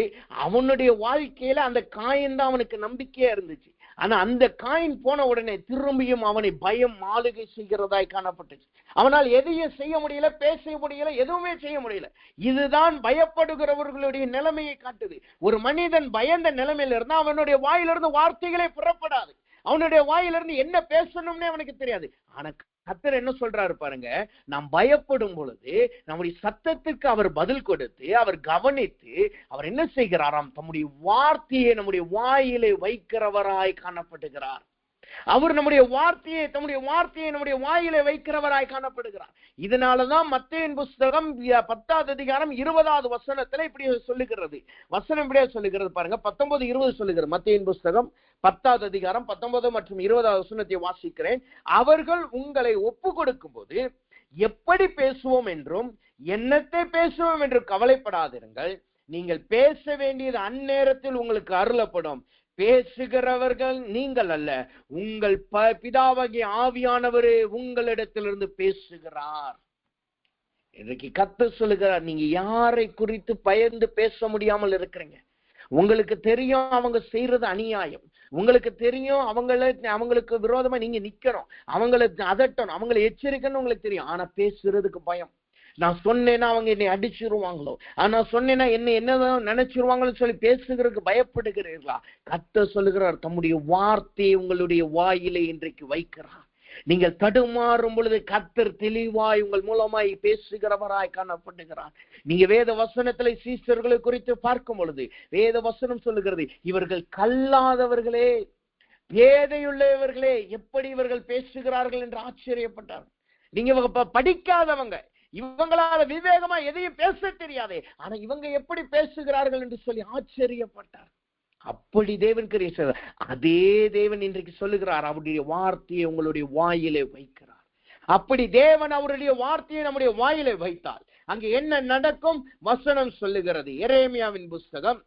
அவனுடைய வாழ்க்கையில அந்த காயின் தான் அவனுக்கு நம்பிக்கையா இருந்துச்சு. ஆனா அந்த காயின் போன உடனே திரும்பியும் அவனை பயம் ஆளுகை செய்கிறதாய் காணப்பட்டுச்சு. அவனால் எதையும் செய்ய முடியல, பேச முடியல, எதுவுமே செய்ய முடியல. இதுதான் பயப்படுகிறவர்களுடைய நிலைமையை காட்டுது. ஒரு மனிதன் பயந்த நிலைமையில இருந்தா அவனுடைய வாயிலிருந்து வார்த்தைகளே புறப்படாது. அவனுடைய வாயிலிருந்து என்ன பேசணும்னே அவனுக்கு தெரியாது. ஆனா கர்த்தர் என்ன சொல்றாரு பாருங்க, நாம் பயப்படும் பொழுது நம்முடைய சத்தத்துக்கு அவர் பதில் கொடுத்து, அவர் கவனித்து, அவர் என்ன செய்கிறாராம்? தம்முடைய வார்த்தையை நம்முடைய வாயிலே வைக்கிறவராய் காணப்படுகிறார். அவர் நம்முடைய வார்த்தையை நம்முடைய வாயிலே வைக்கிறவராய் காணப்படுகிறார். இதனாலதான் மத்தேயின் புஸ்தகம் 10வது அதிகாரம் 20வது வசனத்துல இப்படி சொல்லுகிறது. வசனம் இப்படியே சொல்லுகிறது பாருங்க, 19-20 சொல்லுகிறது. மத்தேயின் புஸ்தகம் 10வது அதிகாரம் 19 மற்றும் 20வது வசனத்தை வாசிக்கிறேன். அவர்கள் உங்களை ஒப்பு கொடுக்கும் போது எப்படி பேசுவோம் என்றும் என்னத்தை பேசுவோம் என்று கவலைப்படாதிருங்கள். நீங்கள் பேச வேண்டியது அந்நேரத்தில் உங்களுக்கு அருளப்படும். பேசுகிறவர்கள் நீங்கள் அல்ல, உங்கள் பிதாவாகிய ஆவியானவரே உங்களிடத்திலிருந்து பேசுகிறார். இன்றைக்கு கர்த்தர் சொல்லுகிறார், நீங்க யாரை குறித்து பயந்து பேச முடியாமல் இருக்கிறீங்க? உங்களுக்கு தெரியும் அவங்க செய்யறது அநியாயம், உங்களுக்கு தெரியும் அவங்களுக்கு விரோதமா நீங்க நிக்கணும், அவங்களை அதட்டணும், அவங்களை எச்சரிக்கணும் உங்களுக்கு தெரியும். ஆனா பேசுறதுக்கு பயம். நான் சொன்னேன்னா அவங்க என்னை அடிச்சிருவாங்களோ, நான் சொன்னேன்னா என்னதான் நினைச்சிருவாங்களோ சொல்லி பேசுகிறதுக்கு பயப்படுகிறீர்களா? கர்த்தர் சொல்லுகிறார், தம்முடைய வார்த்தையை உங்களுடைய வாயிலே இன்றைக்கு வைக்கிறார். நீங்கள் தடுமாறும் பொழுது கர்த்தர் தெளிவாய் உங்கள் மூலமாய் பேசுகிறவராய் காணப்படுகிறார். நீங்க வேத வசனத்துல சீஷர்களை குறித்து பார்க்கும் பொழுது வேத வசனம் சொல்லுகிறது, இவர்கள் கல்லாதவர்களே, பேதையுள்ளவர்களே, எப்படி இவர்கள் பேசுகிறார்கள் என்று ஆச்சரியப்பட்டார். நீங்க படிக்காதவங்க, இவங்களால விவேகமா எதையும் பேச தெரியாதே, ஆனா இவங்க எப்படி பேசுகிறார்கள் என்று சொல்லி ஆச்சரியப்பட்டார். அப்படி தேவன் கிரியை செய்தார். அதே தேவன் இன்றைக்கு சொல்லுகிறார், அவருடைய வார்த்தையை உங்களுடைய வாயிலே வைக்கிறார். அப்படி தேவன் அவருடைய வார்த்தையை நம்முடைய வாயிலே வைத்தால் அங்கே என்ன நடக்கும்? வசனம் சொல்லுகிறது. எரேமியாவின் புஸ்தகம்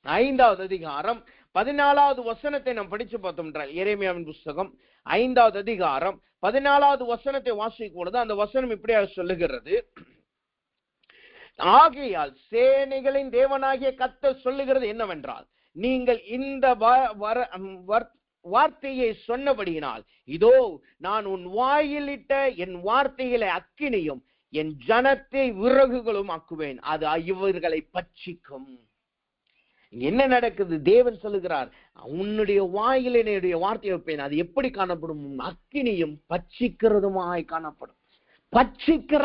5வது அதிகாரம் 14வது வசனத்தை நாம் படிச்சு பார்த்தோம் என்றால், எரேமியாவின் புஸ்தகம் 5வது அதிகாரம் 14வது வசனத்தை வாசிக்கும் பொழுது அந்த வசனம் இப்படியாக சொல்லுகிறது, ஆகையால் சேனைகளின் தேவனாகிய கர்த்தர் சொல்லுகிறது என்னவென்றால், நீங்கள் இந்த வார்த்தையை சொன்னபடியினால் இதோ நான் உன் வாயிலிட்ட என் வார்த்தைகளை அக்கினியும் என் ஜனத்தை விறகுகளும் ஆக்குவேன், அது இவர்களை பட்சிக்கும். என்ன நடக்குது? தேவன் சொல்லுகிறார், உன்னுடைய வாயில் என்னுடைய வார்த்தையை வைப்பேன், அது எப்படி காணப்படும்? அக்கினியும் பட்சிக்கிறதுமாய் காணப்படும். பட்சிக்கிற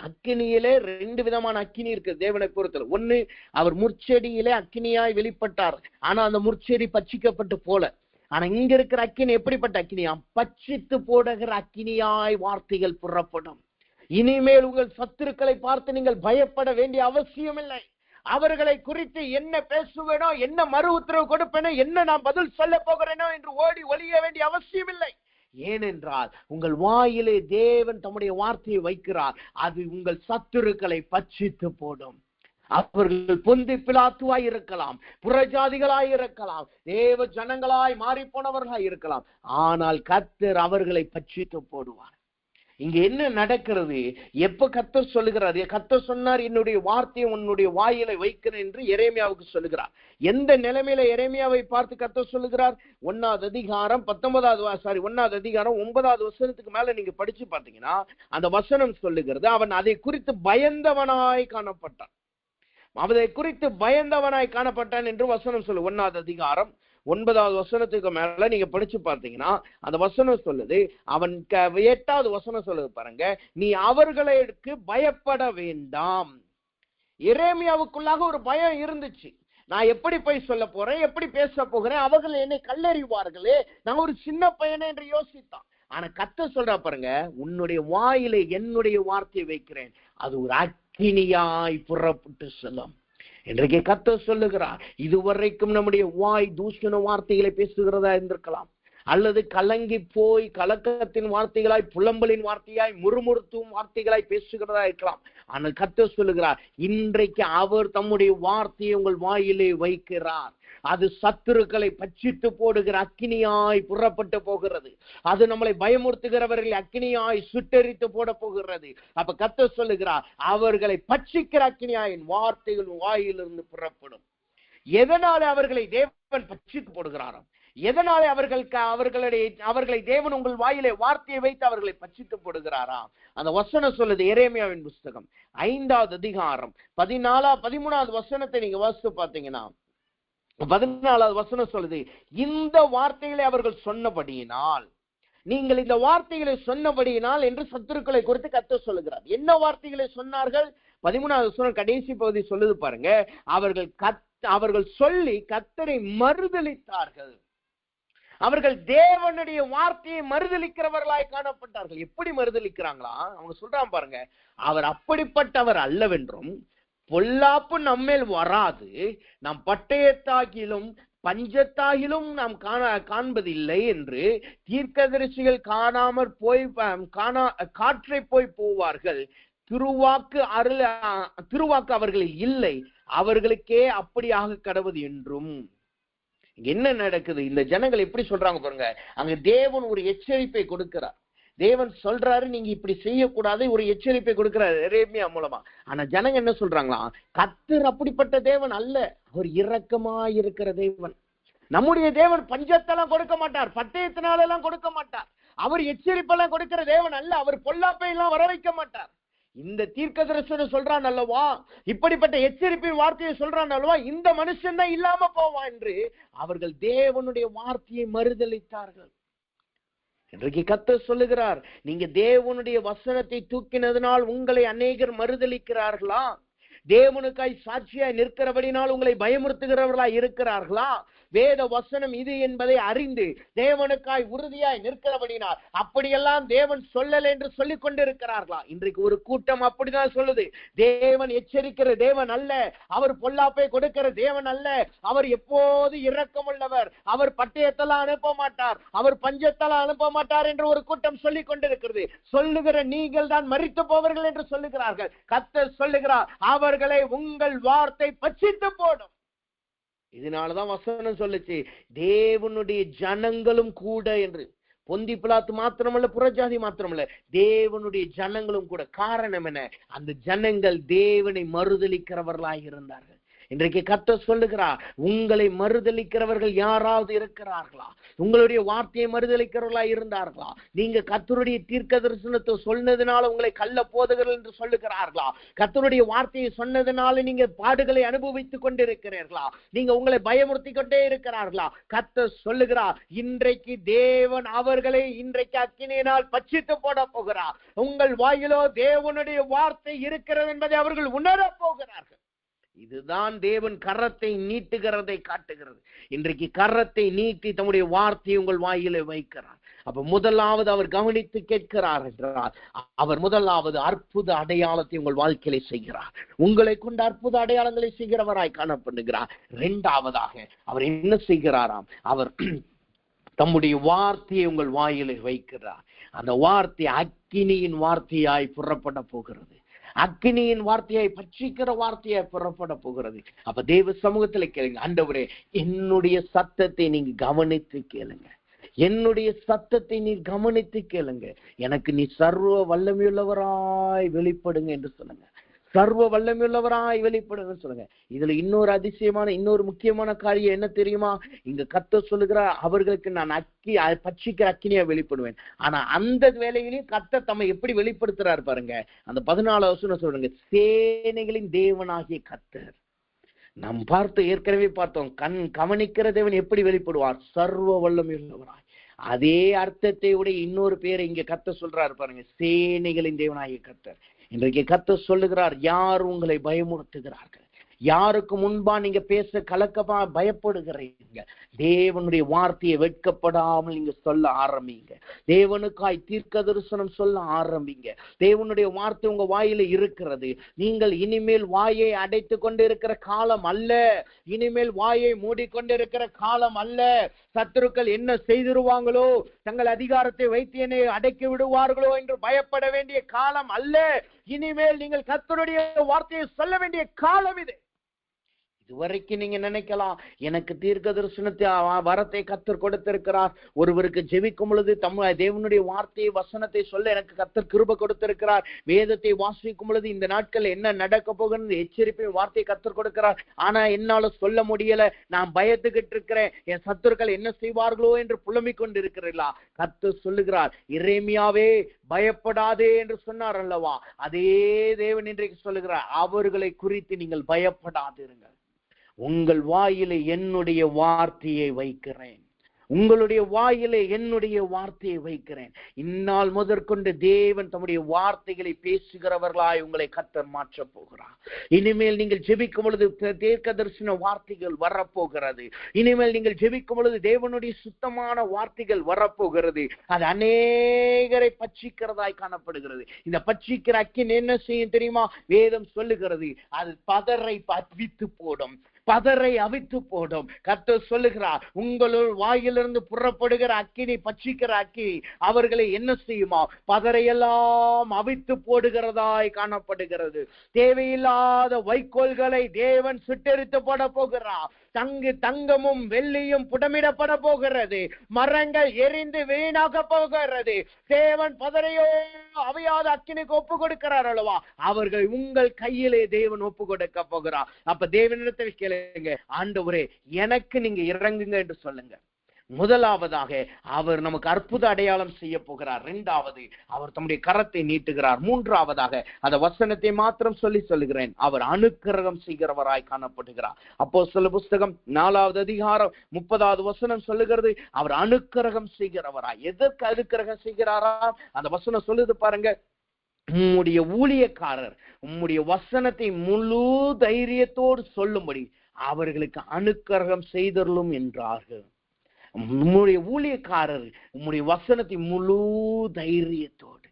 அக்கினியிலே 2 விதமான அக்கினி இருக்கு தேவனை பொறுத்தல. ஒண்ணு, அவர் முற்செடியிலே அக்கினியாய் வெளிப்பட்டார், ஆனா அந்த முற்செடி பட்சிக்கப்பட்டு போல. ஆனா இங்க இருக்கிற அக்கினி எப்படிப்பட்ட அக்கினியா? பட்சித்து போடுகிற அக்கினியாய் வார்த்தைகள் புறப்படும். இனிமேல் உங்கள் சத்துருக்களை பார்த்து நீங்கள் பயப்பட வேண்டிய அவசியம் இல்லை. அவர்களை குறித்து என்ன பேசுவேனோ, என்ன மறு உத்தரவு கொடுப்பேனோ, என்ன நான் பதில் சொல்ல போகிறேனோ என்று ஓடி ஒளிய வேண்டிய அவசியம் இல்லை. ஏனென்றால் உங்கள் வாயிலே தேவன் தம்முடைய வார்த்தையை வைக்கிறார், அது உங்கள் சத்துருக்களை பட்சித்து போடும். அவர்கள் பொந்தி பிலாத்துவாய் இருக்கலாம், புறஜாதிகளாய் இருக்கலாம், தேவ ஜனங்களாய் மாறி போனவர்களாய் இருக்கலாம், ஆனால் கர்த்தர் அவர்களை பட்சித்து போடுவார். இங்க என்ன நடக்கிறது? எப்ப கர்த்தர் சொல்லுகிறார்? கர்த்தர் சொன்னார், என்னுடைய வார்த்தையை உன்னுடைய வாயிலை வைக்கிறேன் என்று எரேமியாவுக்கு சொல்லுகிறார். எந்த நிலைமையில எரேமியாவை பார்த்து கர்த்தர் சொல்லுகிறார்? 1வது அதிகாரம் 9வது வசனத்துக்கு மேல நீங்க படிச்சு பார்த்தீங்கன்னா அந்த வசனம் சொல்லுகிறது, அவன் அதை குறித்து பயந்தவனாய் காணப்பட்டான். அவனை குறித்து பயந்தவனாய் காணப்பட்டான் என்று வசனம் சொல்லு. 1வது அதிகாரம் 9வது வசனத்துக்கு மேல நீங்க படிச்சு பார்த்தீங்கன்னா அந்த வசனம் சொல்லுது, அவன் 8வது வசனம் சொல்லுது பாருங்க, நீ அவர்களுக்கு பயப்பட வேண்டாம். எரேமியாவுக்குள்ளாக ஒரு பயம் இருந்துச்சு. நான் எப்படி போய் சொல்ல போறேன், எப்படி பேச போகிறேன், அவர்கள் என்னை கல்லறிவார்களே, நான் ஒரு சின்ன பையனே என்று யோசித்தான். ஆனா கர்த்தர் சொல்றா பாருங்க, உன்னுடைய வாயிலே என்னுடைய வார்த்தையை வைக்கிறேன், அது ஒரு அக்கினியாய் புறப்பட்டு செல்லும். இன்றைக்கு கர்த்தர் சொல்லுகிறார், இதுவரைக்கும் நம்முடைய வாய் தூஷண வார்த்தைகளை பேசுகிறதா இருந்திருக்கலாம், அல்லது கலங்கி போய் கலக்கத்தின் வார்த்தைகளாய், புலம்பலின் வார்த்தையாய், முறுமுறுத்தும் வார்த்தைகளாய் பேசுகிறதா இருக்கலாம். ஆனால் கர்த்தர் சொல்லுகிறார், இன்றைக்கு அவர் தம்முடைய வார்த்தையை உங்கள் வாயிலே வைக்கிறார். அது சத்துருக்களை பட்சித்து போடுகிற அக்கினியாய் புறப்பட்டு போகிறது. அது நம்மளை பயமுறுத்துகிறவர்களை அக்கினியாய் சுட்டெரித்து போட போகிறது. அப்ப கர்த்தர் சொல்லுகிறார், அவர்களை பட்சிக்கிற அக்கினியாய் என் வார்த்தைகள் வாயிலிருந்து புறப்படும். எதனால அவர்களை தேவன் பட்சித்து போடுகிறாராம்? எதனாலே அவர்களை தேவன் உங்கள் வாயிலே வார்த்தையை வைத்து அவர்களை பட்சித்து போடுகிறாராம்? அந்த வசனம் சொல்லுது, எரேமியாவின் புஸ்தகம் 5வது அதிகாரம் 13வது வசனத்தை நீங்க வாசித்து பார்த்தீங்கன்னா 14வது வசனம் சொல்லுது, இந்த வார்த்தைகளை அவர்கள் சொன்னபடியினால், நீங்கள் இந்த வார்த்தைகளை சொன்னபடியினால் என்று சத்துருக்களை குறித்து கர்த்தர் சொல்லுகிறார். என்ன வார்த்தைகளை சொன்னார்கள்? 13வது வசனம் கடைசி பகுதி சொல்லுது பாருங்க, அவர்கள் சொல்லி கர்த்தரை மறுதலித்தார்கள். அவர்கள் தேவனுடைய வார்த்தையை மறுதலிக்கிறவர்களாய் காணப்பட்டார்கள். எப்படி மறுதலிக்கிறாங்களா? அவங்க சொல்றாங்க பாருங்க, அவர் அப்படிப்பட்டவர் அல்லவென்றும், பொல்லாப்பு நம்மேல் வராது, நாம் பட்டயத்தாகிலும் பஞ்சத்தாகிலும் நாம் காண்பதில்லை என்று தீர்க்கதரிசிகள் காணாமற் போய் காற்றை போய் போவார்கள், திருவாக்கு அவர்களில் இல்லை, அவர்களுக்கே அப்படியாக கடவுது என்றும். என்ன நடக்குது? இந்த ஜனங்கள் எப்படி சொல்றாங்க பாருங்க, அங்க தேவன் ஒரு எச்சரிப்பை கொடுக்கிறார். தேவன் சொல்றாரு, நீங்க இப்படி செய்யக்கூடாது, ஒரு எச்சரிப்பை கொடுக்கிறார் எரேமியா மூலமா. ஆனா ஜனங்க என்ன சொல்றாங்களா? கர்த்தர் அப்படிப்பட்ட தேவன் அல்ல, அவர் இரக்கமாய் இருக்கிற தேவன். நம்முடைய தேவன் பஞ்சத்தெல்லாம் கொடுக்க மாட்டார், பட்டயத்தினால எல்லாம் கொடுக்க மாட்டார், அவர் எச்சரிப்பெல்லாம் கொடுக்கிற தேவன் அல்ல, அவர் பொல்லாப்பை எல்லாம் வர வைக்க மாட்டார். இந்த தீர்க்கதரிசனை சொல்றான் அல்லவா, இப்படிப்பட்ட எச்சரிப்பின் வார்த்தையை சொல்றான் அல்லவா, இந்த மனுஷன் தான் இல்லாம போவான் என்று அவர்கள் தேவனுடைய வார்த்தையை மறுதலித்தார்கள். இன்றைக்கு கர்த்தர் சொல்லுகிறார், நீங்க தேவனுடைய வசனத்தை தூக்கினதுனால் உங்களை அநேகர் மறுதலிக்கிறார்களா? தேவனுக்காய் சாட்சியாய் நிற்கிறபடினால் உங்களை பயமுறுத்துகிறவர்களா இருக்கிறார்களா? வேத வசனம் இது என்பதை அறிந்து தேவனுக்காய் உறுதியாய் நிற்கிறபடினார் அப்படியெல்லாம் தேவன் சொல்லல என்று சொல்லிக் கொண்டிருக்கிறார்களா? இன்றைக்கு ஒரு கூட்டம் அப்படிதான் சொல்லுது. தேவன் எச்சரிக்கிற தேவன் அல்ல, அவர் பொல்லாப்பை கொடுக்கிற தேவன் அல்ல, அவர் எப்போது இரக்கமுள்ளவர், அவர் பட்டயத்தெல்லாம் அனுப்ப மாட்டார், அவர் பஞ்சத்தெல்லாம் அனுப்ப மாட்டார் என்று ஒரு கூட்டம் சொல்லிக் கொண்டிருக்கிறது. சொல்லுகிற நீங்கள் தான் மரித்து போவர்கள் என்று சொல்லுகிறார்கள். கர்த்தர் சொல்லுகிறார், அவர்களை உங்கள் வார்த்தை பட்சித்து போடும். இதனாலதான் வசனம் சொல்லுச்சு, தேவனுடைய ஜனங்களும் கூட என்று. பொந்தி பிலாத்து மாத்திரமல்ல, புறஜாதி மாத்திரமல்ல, தேவனுடைய ஜனங்களும் கூட. காரணம் என்ன? அந்த ஜனங்கள் தேவனை மறுதலிக்கிறவர்களாக இருந்தார்கள். இன்றைக்கு கர்த்தர் சொல்லுகிறார், உங்களை மறுதலிக்கிறவர்கள் யாராவது இருக்கிறார்களா? உங்களுடைய வார்த்தையை மறுதலிக்கிறவர்களா இருந்தார்களா? நீங்க கர்த்தருடைய தீர்க்க தரிசனத்தை சொன்னதுனால உங்களை கள்ள போதகர்கள் என்று சொல்லுகிறார்களா? கர்த்தருடைய வார்த்தையை சொன்னதுனால நீங்க பாடுகளை அனுபவித்துக் கொண்டிருக்கிறீர்களா? நீங்க உங்களை பயமுறுத்தி கொண்டே இருக்கிறார்களா? கர்த்தர் சொல்லுகிறார், இன்றைக்கு தேவன் அவர்களை இன்றைக்கு அக்கினியினால் பட்சித்து போட போகிறார். உங்கள் வாயிலோ தேவனுடைய வார்த்தை இருக்கிறது என்பதை அவர்கள் உணரப் போகிறார்கள். இதுதான் தேவன் கரத்தை நீட்டுகிறதை காட்டுகிறது. இன்றைக்கு கரத்தை நீட்டி தம்முடைய வார்த்தையை உங்கள் வாயிலே வைக்கிறார். அப்ப முதலாவது அவர் கவனித்து கேட்கிறார் என்றால், அவர் முதலாவது அற்புத அடையாளத்தை உங்கள் வாழ்க்கையில செய்கிறார். உங்களை கொண்டு அற்புத அடையாளங்களை செய்கிறவராய் காணப்படுகிறார். இரண்டாவதாக அவர் என்ன செய்கிறாராம்? அவர் தம்முடைய வார்த்தையை உங்கள் வாயிலே வைக்கிறார். அந்த வார்த்தை அக்கினியின் வார்த்தையாய் புறப்பட போகிறது. அக்கினியின் வார்த்தையாய் பட்சிக்கிற வார்த்தையாய் புறப்பட போகிறது. அப்ப தேவ சமூகத்துல கேளுங்க, ஆண்டவரே என்னுடைய சத்தத்தை நீங்க கவனித்து கேளுங்க, என்னுடைய சத்தத்தை நீ கவனித்து கேளுங்க, எனக்கு நீ சர்வ வல்லமையுள்ளவராய் வெளிப்படுங்க என்று சொல்லுங்க. சர்வ வல்லமையுள்ளவராய் வெளிப்படுங்க சொல்லுங்க. இதுல இன்னொரு அதிசயமான இன்னொரு முக்கியமான காரியம் என்ன தெரியுமா? இங்க கர்த்தர் சொல்லுகிறார், அவர்களுக்கு நான் பட்சிக்கிற அக்கினியா வெளிப்படுவேன். ஆனா அந்த வேலையிலையும் கர்த்தர் தம்மை எப்படி வெளிப்படுத்துறாரு பாருங்க. அந்த 14 வசனம் சொல்லுங்க, சேனைகளின் தேவனாகிய கர்த்தர். நாம் ஏற்கனவே பார்த்தோம், கவனிக்கிற தேவன் எப்படி வெளிப்படுவார்? சர்வ வல்லமையுள்ளவராய். அதே அர்த்தத்தை உடைய இன்னொரு பேரை இங்க கர்த்தர் சொல்றாரு பாருங்க, சேனைகளின் தேவனாகிய கர்த்தர். இன்றைக்கு கர்த்தர் சொல்லுகிறார், யார் உங்களை பயமுறுத்துகிறார்கள்? யாருக்கு முன்பா நீங்க பேச கலக்கமா பயப்படுகிறீங்க? தேவனுடைய வார்த்தையை வெட்கப்படாமல் நீங்க சொல்ல ஆரம்பிங்க. தேவனுக்காய் தீர்க்க தரிசனம் சொல்ல ஆரம்பிங்க. தேவனுடைய வார்த்தை உங்க வாயில இருக்கிறது. நீங்கள் இனிமேல் வாயை அடைத்து கொண்டு இருக்கிற காலம் அல்ல. இனிமேல் வாயை மூடிக்கொண்டிருக்கிற காலம் அல்ல. சத்துருக்கள் என்ன செய்திருவாங்களோ, தங்கள் அதிகாரத்தை வைத்து என்னை அடக்கி விடுவார்களோ என்று பயப்பட வேண்டிய காலம் அல்ல. இனிமேல் நீங்கள் கர்த்தருடைய வார்த்தையை சொல்ல வேண்டிய காலம் இது. இதுவரைக்கும் நீங்க நினைக்கலாம், எனக்கு தீர்க்க தரிசனத்தை வரத்தை கர்த்தர் கொடுத்திருக்கிறார். ஒருவருக்கு ஜெபிக்கும் பொழுது தேவனுடைய வார்த்தையை வசனத்தை சொல்ல எனக்கு கர்த்தர் கிருபை கொடுத்திருக்கிறார். வேதத்தை வாசிக்கும் பொழுது இந்த நாட்கள் என்ன நடக்க போகுது எச்சரிப்பின் வார்த்தையை கர்த்தர் கொடுக்கிறார். ஆனா என்னால சொல்ல முடியல, நான் பயத்துக்கிட்டு இருக்கிறேன், என் சத்துருக்கள் என்ன செய்வார்களோ என்று புலம்பிக் கொண்டு இருக்கிறீர்களா? கர்த்தர் சொல்லுகிறார், எரேமியாவே பயப்படாதே என்று சொன்னார் அல்லவா? அதே தேவன் இன்றைக்கு சொல்லுகிறார், அவர்களை குறித்து நீங்கள் பயப்படாதிருங்கள். உங்கள் வாயிலே என்னுடைய வார்த்தையை வைக்கிறேன். உங்களுடைய வாயிலே என்னுடைய வார்த்தையை வைக்கிறேன். இந்நாள் முதற்கொண்டு தேவன் தம்முடைய வார்த்தைகளை பேசுகிறவர்களாய் உங்களை கர்த்தர் மாற்ற போகிறார். இனிமேல் நீங்கள் ஜெபிக்கும் பொழுது தீர்க்க தரிசன வார்த்தைகள் வரப்போகிறது. இனிமேல் நீங்கள் ஜெபிக்கும் பொழுது தேவனுடைய சுத்தமான வார்த்தைகள் வரப்போகிறது. அது அநேகரை பட்சிக்கிறதாய் காணப்படுகிறது. இந்த பட்சிக்கிற அக்கினி என்ன செய்யும் தெரியுமா? வேதம் சொல்லுகிறது, அது பதரை அவித்து போடும், பதரை அவித்து போடும். கர்த்தர் சொல்லுகிறார், உங்களுள் வாயிலிருந்து புறப்படுகிற அக்கினி, பட்சிக்கிற அக்கினி அவர்களை என்ன செய்யுமா? பதரையெல்லாம் அவித்து போடுகிறதாய் காணப்படுகிறது. தேவையில்லாத வைக்கோல்களை தேவன் சுட்டெரித்து போட போகிறார். தங்கமும் வெள்ளியும் புடமிடப்பட போகிறது. மரங்கள் எரிந்து வீணாக போகிறது. தேவன் பதரையோ அவையாத அக்கினிக்கு ஒப்பு கொடுக்கிறார் அல்லவா? அவர்கள் உங்கள் கையிலே தேவன் ஒப்பு கொடுக்க போகிறார். அப்ப தேவனிடத்தில் கேளுங்க, ஆண்டவரே எனக்கு நீங்க இறங்குங்க என்று சொல்லுங்க. முதலாவதாக அவர் நமக்கு அற்புத அடையாளம் செய்ய போகிறார். இரண்டாவது அவர் தம்முடைய கரத்தை நீட்டுகிறார். மூன்றாவதாக அந்த வசனத்தை மாத்திரம் சொல்லுகிறேன், அவர் அனுக்கிரகம் செய்கிறவராய் காணப்படுகிறார். அப்போஸ்தலர் புஸ்தகம் 4வது அதிகாரம் 30வது வசனம் சொல்லுகிறது, அவர் அனுக்கிரகம் செய்கிறவராய். எதற்கு அனுக்கிரகம் செய்கிறாரா? அந்த வசனம் சொல்லுது பாருங்க, உம்முடைய ஊழியக்காரர் உம்முடைய வசனத்தை முழு தைரியத்தோடு சொல்லும்படி அவர்களுக்கு அனுக்கிரகம் செய்தருளும் என்றார்கள். உம்முடைய ஊழியக்காரர் உம்முடைய வசனத்தை முழு தைரியத்தோடு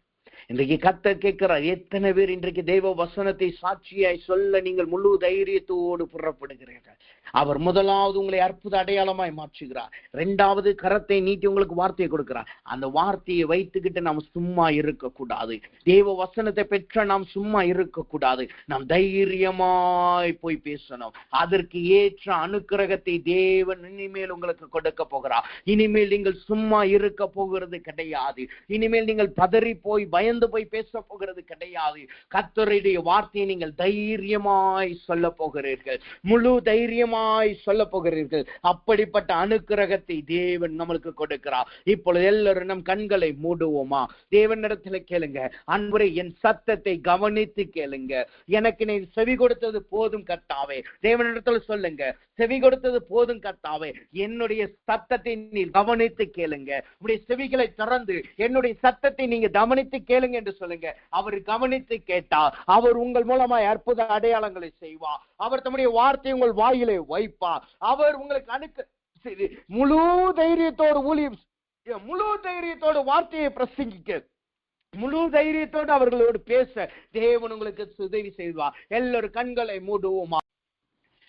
இன்றைக்கு கர்த்தர் கேட்கிறார். எத்தனை பேர் இன்றைக்கு தெய்வ வசனத்தை சாட்சியாய் சொல்ல நீங்கள் முழு தைரியத்தோடு புறப்படுகிறீர்கள்? அவர் முதலாவது உங்களை அற்புத அடையாளமாய் மாற்றுகிறார். இரண்டாவது கரத்தை நீட்டி உங்களுக்கு வார்த்தையை கொடுக்கிறார். அந்த வார்த்தையை வைத்துக்கிட்டு நாம் சும்மா இருக்கக்கூடாது. தெய்வ வசனத்தை பெற்ற நாம் சும்மா இருக்கக்கூடாது. நாம் தைரியமாய் போய் பேசணும். அதற்கு ஏற்ற அனுக்கிரகத்தை தேவன் இனிமேல் உங்களுக்கு கொடுக்க போகிறார். இனிமேல் நீங்கள் சும்மா இருக்க போகிறது கிடையாது. இனிமேல் நீங்கள் பதறி போய் பயந்து போய் பேச போகிறது கிடையாது. கர்த்தருடைய வார்த்தையை நீங்கள் தைரியமாய் சொல்ல போகிறீர்கள். முழு தைரியமாய் சொல்ல போகிறீர்கள். அப்படிப்பட்ட அனுக்கிரகத்தை தேவன் நம்மளுக்கு கொடுக்கிறார். இப்பொழுது எல்லாரும் நம் கண்களை மூடுவோமா? தேவனிடத்தில் கேளுங்க. அன்பரே, என் சத்தத்தை கவனித்து கேளுங்க. எனக்கு நீ செவி கொடுத்தது போதும் கர்த்தாவே. தேவனிடத்தில் சொல்லுங்க, செவி கொடுத்தது போதும் கர்த்தாவே. என்னுடைய சத்தத்தை நீ கவனித்து கேளுங்க. உடைய செவிகளை திறந்து என்னுடைய சத்தத்தை நீங்க கவனித்து கேளுங்க என்று சொல்லுங்க. அவர் கவனித்து கேட்டார். அவர் உங்கள் மூலமாய் அற்புத அடையாளங்களை செய்வார். அவர் தம்முடைய வார்த்தை உங்கள் வாயிலே வைப்பார். அவர் உங்களுக்கு முழு தைரியத்தோடு ஊழியம், முழு தைரியத்தோடு வார்த்தையை பிரசங்கிக்க, முழு தைரியத்தோடு அவர்களோடு பேச தேவன் உங்களுக்கு உதவி செய்வார். எல்லாரும் கண்களை மூடுவோமா?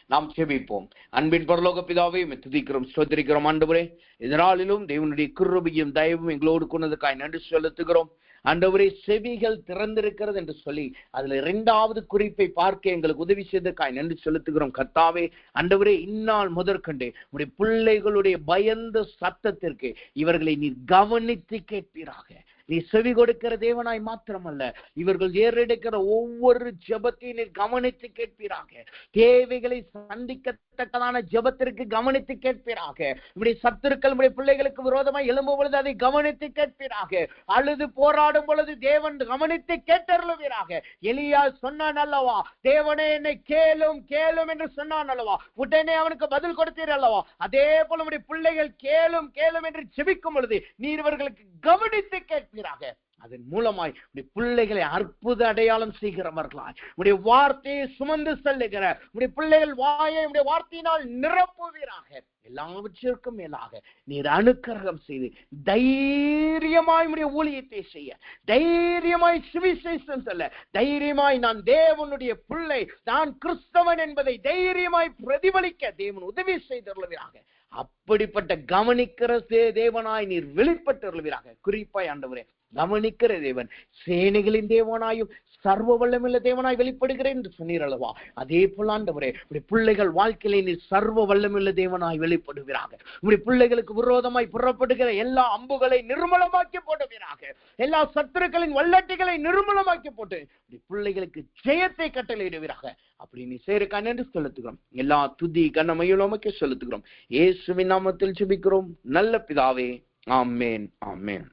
நாம் செபிப்போம். அன்பின் பரலோக பிதாவே, துதிக்கிறோம், ஸ்தோத்திரிக்கிறோம். ஆண்டவரே, இதனாலும் தேவனுடைய கிருபையும் தயவும் எங்களோடு கொண்டதுக்காய் நன்றி செலுத்துகிறோம். ஆண்டவரே, செவிகள் திறந்திருக்கிறது என்று சொல்லி அதுல இரண்டாவது குறிப்பை பார்க்க எங்களுக்கு உதவி செய்ததுக்காய் நன்றி செலுத்துகிறோம் கர்த்தாவே. ஆண்டவரே, இந்நாள் முதற்கொண்டு உடைய பிள்ளைகளுடைய பயந்த சத்தத்திற்கு இவர்களை நீர் கவனித்து கேட்பீராக. நீ செவி கொடுக்கிற தேவனாய் மாத்திரமல்ல, இவர்கள் ஏறெடுக்கிற ஒவ்வொரு ஜெபத்தையும் நீர் கவனித்து கேட்பீராக. தேவைகளை சந்திக்கத்தக்கதான ஜெபத்திற்கு கவனித்து கேட்பீராக. இப்படி சத்துருக்கள் உடைய பிள்ளைகளுக்கு விரோதமாய் எழும்பும் பொழுது அதை கவனித்து கேட்பீராக. அழுது போராடும் பொழுது தேவன் கவனித்து கேட்டருளுவீராக. எலியா சொன்னான் அல்லவா, தேவனே என்னை கேளும் கேளும் என்று சொன்னான் அல்லவா, உடனே அவனுக்கு பதில் கொடுத்தீர் அல்லவா. அதே போல உடைய பிள்ளைகள் கேளும் கேளும் என்று ஜெபிக்கும் பொழுது நீர் இவர்களுக்கு கவனித்து கேட்பீராக. அதன் மூலமாய் உடைய பிள்ளைகளை அற்புத அடையாளம் செய்கிறவர்களாய் உடைய வார்த்தையை சுமந்து செல்லுகிற உடைய பிள்ளைகள் வாயை உடைய வார்த்தையினால் நிரப்புவீராக. எல்லாவற்றிற்கும் மேலாக நீர் அனுக்கிரகம் செய்து தைரியமாய் உடைய ஊழியத்தை செய்ய, தைரியமாய் சுவிசேஷம் சொல்ல, தைரியமாய் நான் தேவனுடைய பிள்ளை, நான் கிறிஸ்தவன் என்பதை தைரியமாய் பிரதிபலிக்க தேவன் உதவி செய்துள்ளவராக. அப்படிப்பட்ட கவனிக்கிற தேவனாய் நீர் வெளிப்பட்டுள்ளவராக. குறிப்பாய் ஆண்டவரே, கவனிக்கிற தேவன், சேனைகளின் தேவனாயும் சர்வ வல்லமுள்ள தேவனாய் வெளிப்படுகிறேன் என்று சொன்னீர் அல்லவா. அதே போல ஆண்டவரே, உடைய பிள்ளைகள் வாழ்க்கையில நீர் சர்வ வல்லமுள்ள தேவனாய் வெளிப்படுவீராக. உடைய பிள்ளைகளுக்கு விரோதமாய் புறப்படுகிற எல்லா அம்புகளை நிர்மூலமாக்கி போடுவீராக. எல்லா சத்துருக்களின் வல்லட்டிகளை நிர்மூலமாக்கி போட்டு உடைய பிள்ளைகளுக்கு ஜெயத்தை கட்டளையிடுவீராக. அப்படி நீ சேருக்கான் என்று செலுத்துகிறோம். எல்லா துதி கனமையும் உமக்கே செலுத்துகிறோம். இயேசுவின் நாமத்தில் ஜெபிக்கிறோம் நல்ல பிதாவே. ஆமென், ஆமென்.